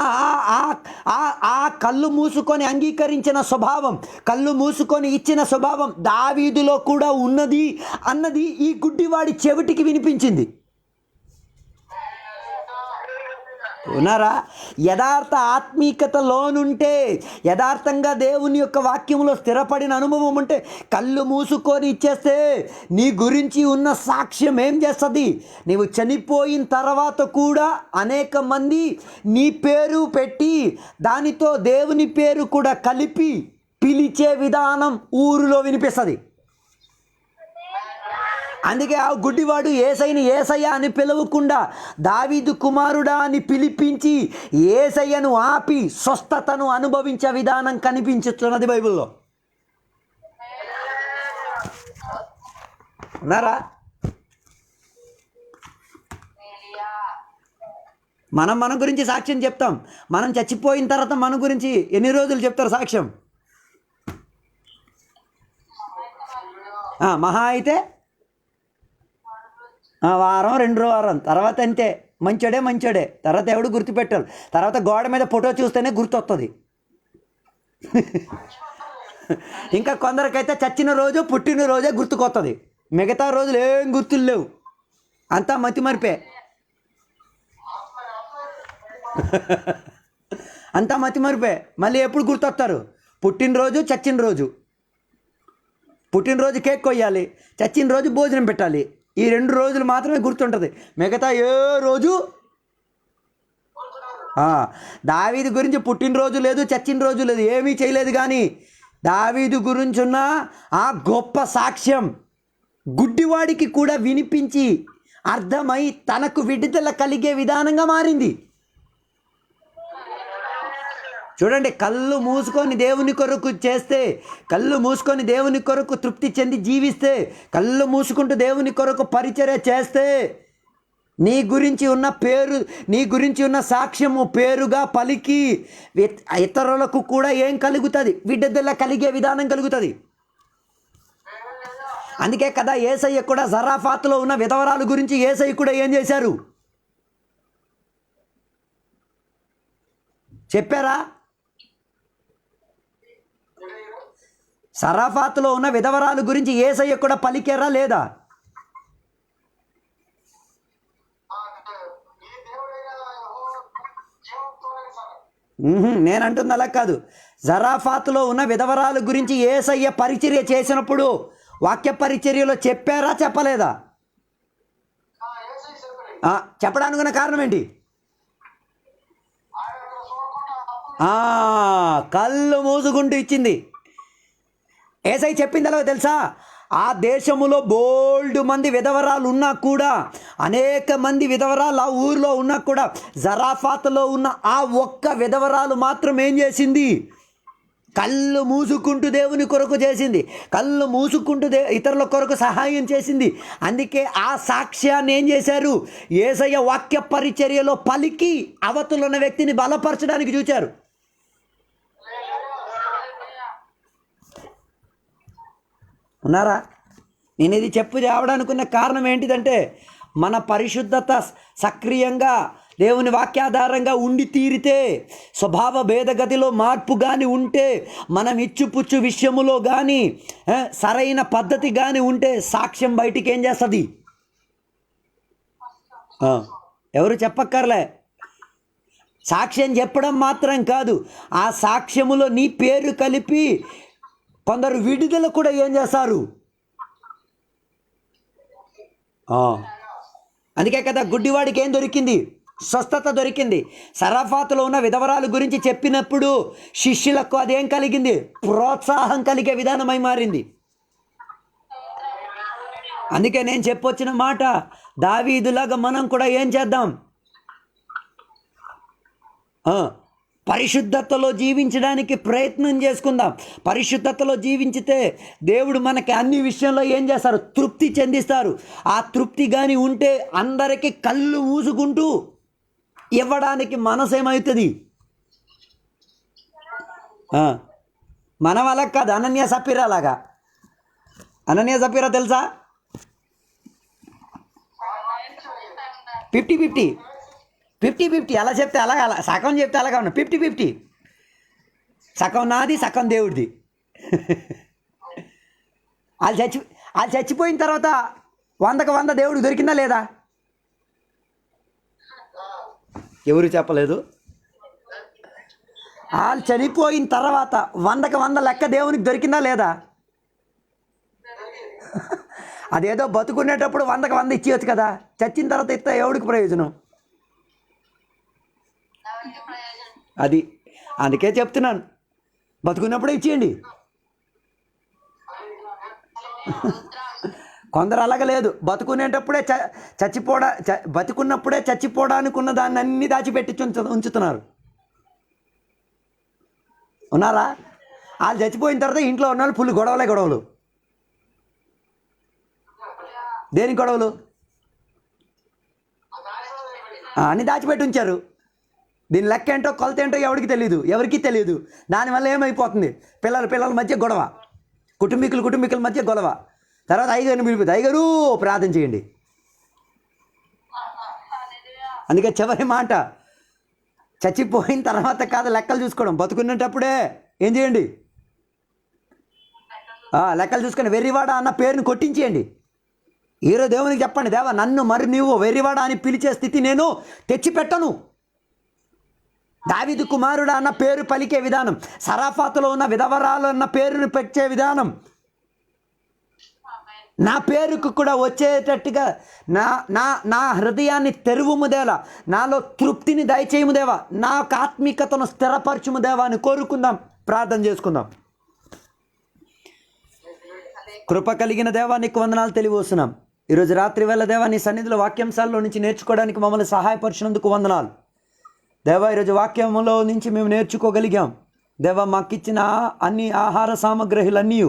ఆ కళ్ళు మూసుకొని అంగీకరించిన స్వభావం, కళ్ళు మూసుకొని ఇచ్చిన స్వభావం దావీదులో కూడా ఉన్నది అన్నది ఈ గుడ్డివాడి చెవిటికి వినిపించింది. ఉన్నారా? యథార్థ ఆత్మీయతలోనుంటే, యథార్థంగా దేవుని యొక్క వాక్యంలో స్థిరపడిన అనుభవం ఉంటే కళ్ళు మూసుకొని ఇచ్చేస్తే నీ గురించి ఉన్న సాక్ష్యం ఏం చేస్తుంది? నీవు చనిపోయిన తర్వాత కూడా అనేక మంది నీ పేరు పెట్టి దానితో దేవుని పేరు కూడా కలిపి పిలిచే విధానం ఊరిలో వినిపిస్తుంది. అందుకే ఆ గుడ్డివాడు ఏసయ్య అని పిలవకుండా దావీదు కుమారుడా అని పిలిపించి ఏసయ్యను ఆపి స్వస్థతను అనుభవించే విధానం కనిపించుతున్నది బైబిల్లో. ఉన్నారా? మన గురించి సాక్ష్యం చెప్తాం. మనం చచ్చిపోయిన తర్వాత మన గురించి ఎన్ని రోజులు చెప్తారు సాక్ష్యం? మహా అయితే వారం, 2 వారం తర్వాత అంతే. మంచోడే తర్వాత ఎవడు గుర్తుపెట్టాలి. తర్వాత గోడ మీద ఫోటో చూస్తేనే గుర్తొస్తుంది. ఇంకా కొందరికైతే చచ్చిన రోజు పుట్టినరోజే గుర్తుకొస్తుంది. మిగతా రోజులు ఏం గుర్తులు లేవు, అంతా మతిమరిపే. అంతా మతిమరిపే. మళ్ళీ ఎప్పుడు గుర్తొస్తారు? పుట్టినరోజు, చచ్చిన రోజు. పుట్టినరోజు కేక్ కొయ్యాలి, చచ్చిన రోజు భోజనం పెట్టాలి. ఈ 2 రోజులు మాత్రమే గుర్తుంటుంది, మిగతా ఏ రోజు. దావీదు గురించి పుట్టినరోజు లేదు, చచ్చిన రోజు లేదు, ఏమీ చేయలేదు. కానీ దావీదు గురించి ఉన్న ఆ గొప్ప సాక్ష్యం గుడ్డివాడికి కూడా వినిపించి అర్థమై తనకు విడుదల కలిగే విధానంగా మారింది. చూడండి, కళ్ళు మూసుకొని దేవుని కొరకు చేస్తే, కళ్ళు మూసుకొని దేవుని కొరకు తృప్తి చెంది జీవిస్తే, కళ్ళు మూసుకుంటూ దేవుని కొరకు పరిచర్య చేస్తే, నీ గురించి ఉన్న పేరు, నీ గురించి ఉన్న సాక్ష్యము పేరుగా పలికి ఇతరులకు కూడా ఏం కలుగుతుంది? విడుదల కలిగే విధానం కలుగుతుంది. అందుకే కదా యేసయ్య కూడా జరాఫాతులో ఉన్న విధవరాలు గురించి యేసయ్య కూడా ఏం చేశారు చెప్పారా? సరాఫాతులో ఉన్న విధవరాలు గురించి యేసయ్య కూడా పలికారా లేదా? నేనంటుంది అలా కాదు. జరాఫాతులో ఉన్న విధవరాలు గురించి యేసయ్య పరిచర్య చేసినప్పుడు వాక్య పరిచర్యలో చెప్పారా చెప్పలేదా? చెప్పడానికి ఉన్న కారణం ఏంటి? కళ్ళు మూసుకుంటూ ఇచ్చింది. యేసయ్య చెప్పింది ఎలాగో తెలుసా? ఆ దేశములో బోల్డ్ మంది విధవరాలు ఉన్నా కూడా, అనేక మంది విధవరాలు ఆ ఊరిలో ఉన్నా కూడా, జరాఫాతులో ఉన్న ఆ ఒక్క విధవరాలు మాత్రం ఏం చేసింది? కళ్ళు మూసుకుంటూ దేవుని కొరకు చేసింది, కళ్ళు మూసుకుంటూ ఇతరుల కొరకు సహాయం చేసింది. అందుకే ఆ సాక్ష్యాన్ని ఏం చేశారు? యేసయ్య వాక్య పరిచర్యలో పలికి అవతలున్న వ్యక్తిని బలపరచడానికి చూచారు. ఉన్నారా? నేను ఇది రావడానికున్న కారణం ఏంటిదంటే, మన పరిశుద్ధత సక్రియంగా దేవుని వాక్యాధారంగా ఉండి తీరితే, స్వభావ భేదగతిలో మార్పు కానీ ఉంటే, మనం ఇచ్చుపుచ్చు విషయములో కానీ సరైన పద్ధతి కానీ ఉంటే, సాక్ష్యం బయటికి ఏం చేస్తుంది? ఎవరు చెప్పక్కర్లే. సాక్ష్యం చెప్పడం మాత్రం కాదు, ఆ సాక్ష్యములో నీ పేరు కలిపి కొందరు విడుదల కూడా ఏం చేస్తారు? అందుకే కదా గుడ్డివాడికి ఏం దొరికింది? స్వస్థత దొరికింది. సరాఫాతులో ఉన్న విధవరాలు గురించి చెప్పినప్పుడు శిష్యులకు అదేం కలిగింది? ప్రోత్సాహం కలిగే విధానమై మారింది. అందుకే నేను చెప్పొచ్చిన మాట, దావీదులాగా మనం కూడా ఏం చేద్దాం? పరిశుద్ధతలో జీవించడానికి ప్రయత్నం చేసుకుందాం. పరిశుద్ధతలో జీవించితే దేవుడు మనకి అన్ని విషయంలో ఏం చేస్తారు? తృప్తి చెందిస్తారు. ఆ తృప్తి కానీ ఉంటే అందరికీ కళ్ళు మూసుకుంటూ ఇవ్వడానికి మనసు ఏమవుతుంది? మన వాళ్ళకి కాదు, అనన్య సపీరా లాగా. అనన్య సపీరా తెలుసా? 50-50 అలా చెప్తే అలాగా, అలా సగం చెప్తే అలాగా ఉన్నా. 50-50 సగం నాది, సగం దేవుడిది. వాళ్ళు చచ్చిపోయిన తర్వాత 100కి 100 దేవుడికి దొరికిందా లేదా? ఎవరు చెప్పలేదు. వాళ్ళు చనిపోయిన తర్వాత 100కి 100 లెక్క దేవునికి దొరికిందా లేదా? అదేదో బతుకునేటప్పుడు 100కి 100 ఇచ్చేయచ్చు కదా, చచ్చిన తర్వాత ఇస్తే ఎవడికి ప్రయోజనం? అది అందుకే చెప్తున్నాను, బతుకున్నప్పుడే ఇచ్చేయండి. కొందరు అలాగ లేదు, బతుకునేటప్పుడే బతుకున్నప్పుడే చచ్చిపోవడానికి ఉన్న దాన్ని అన్ని దాచిపెట్టి ఉంచుతున్నారు. ఉన్నారా? వాళ్ళు చచ్చిపోయిన తర్వాత ఇంట్లో ఉన్న వాళ్ళు ఫుల్ గొడవలు. దేనికి గొడవలు? అన్ని దాచిపెట్టి ఉంచారు. దీని లెక్క ఏంటో కొలత ఏంటో ఎవరికి తెలియదు. దానివల్ల ఏమైపోతుంది? పిల్లల మధ్య గొడవ, కుటుంబీకుల మధ్య గొడవ. తర్వాత అయ్యగారిని పిలిపి, అయ్యగారు ప్రార్థన చేయండి. అందుకే చివరి మాట, చచ్చిపోయిన తర్వాత కాదు లెక్కలు చూసుకోవడం, బతుకునేటప్పుడే ఏం చేయండి? లెక్కలు చూసుకొని వెర్రివాడ అన్న పేరుని కొట్టించేయండి. ఈరోజు దేవునికి చెప్పండి, దేవా నన్ను మరి నీవు వెర్రివాడా అని పిలిచే స్థితి నేను తెచ్చిపెట్టను. దావీదు కుమారుడు అన్న పేరు పలికే విధానం, సరాఫాతులో ఉన్న విధవరాలు అన్న పేరును పెట్టే విధానం, నా పేరుకు కూడా వచ్చేటట్టుగా నా నా నా హృదయాన్ని తెరువుము దేవా, నాలో తృప్తిని దయచేయము దేవా, నాకు ఆత్మీకతను స్థిరపరచుము దేవా అని కోరుకుందాం, ప్రార్థన చేసుకుందాం. కృప కలిగిన దేవా నీకు వందనాలు తెలియవస్తున్నాం. ఈరోజు రాత్రి వేళ దేవా నీ సన్నిధిలో వాక్యాంశాల్లో నుంచి నేర్చుకోవడానికి మమ్మల్ని సహాయపరిచినందుకు వందనాలు దేవా. ఈరోజు వాక్యంలో నుంచి మేము నేర్చుకోగలిగాం దేవా. మాకిచ్చిన అన్ని ఆహార సామగ్రిలన్నీ,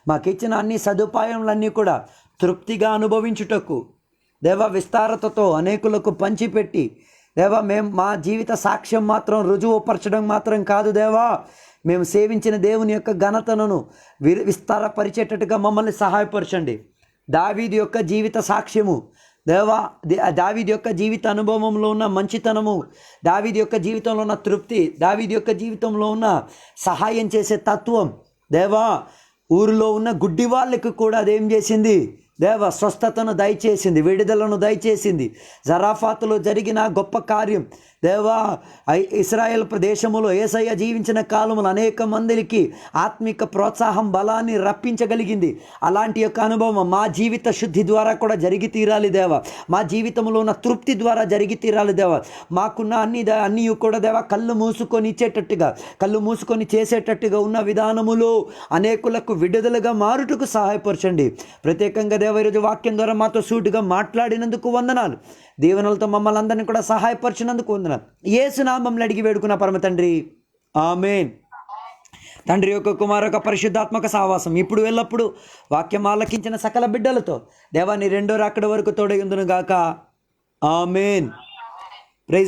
మాకిచ్చిన అన్ని సదుపాయములన్నీ కూడా తృప్తిగా అనుభవించుటకు దేవా, విస్తారతతో అనేకులకు పంచిపెట్టి దేవా, మేము మా జీవిత సాక్ష్యం మాత్రం రుజువుపరచడం మాత్రం కాదు దేవా, మేము సేవించిన దేవుని యొక్క ఘనతను విస్తారపరిచేటట్టుగా మమ్మల్ని సహాయపరచండి. దావీదు యొక్క జీవిత సాక్ష్యము దేవా, దావీదు యొక్క జీవిత అనుభవంలో ఉన్న మంచితనము, దావీదు యొక్క జీవితంలో ఉన్న తృప్తి, దావీదు యొక్క జీవితంలో ఉన్న సహాయం చేసే తత్వం దేవా, ఊరిలో ఉన్న గుడ్డి వాళ్ళకు కూడా అదేం చేసింది దేవా, స్వస్థతను దయచేసింది, విడుదలను దయచేసింది. జరాఫాతులో జరిగిన గొప్ప కార్యం దేవా, ఇశ్రాయేల్ ప్రదేశములో యేసయ్య జీవించిన కాలములు అనేక మందికి ఆత్మిక ప్రోత్సాహం బలాన్ని రప్పించగలిగింది. అలాంటి యొక్క అనుభవం మా జీవిత శుద్ధి ద్వారా కూడా జరిగి తీరాలి దేవా, మా జీవితంలో ఉన్న తృప్తి ద్వారా జరిగి తీరాలి దేవా. మాకున్న అన్నీ కూడా దేవా కళ్ళు మూసుకొని ఇచ్చేటట్టుగా, కళ్ళు మూసుకొని చేసేటట్టుగా ఉన్న విధానములు అనేకులకు విడుదలగా మారుటకు సహాయపరచండి. ప్రత్యేకంగా దేవ ఈరోజు వాక్యం ద్వారా మాతో సూటిగా మాట్లాడినందుకు వందనాలు. దీవెనలతో మమ్మల్ని అందరినీ కూడా సహాయపరిచినందుకు వందనాలు. యేసు నామములో అడిగి వేడుకున్న పరమ తండ్రి, ఆమేన్. తండ్రి యొక్క కుమారు యొక్క పరిశుద్ధాత్మక సహవాసం ఇప్పుడు ఎల్లప్పుడు వాక్యం ఆలకించిన సకల బిడ్డలతో దేవా నీ రెండో రాకడ వరకు తోడై ఉండును గాక. ఆమేన్.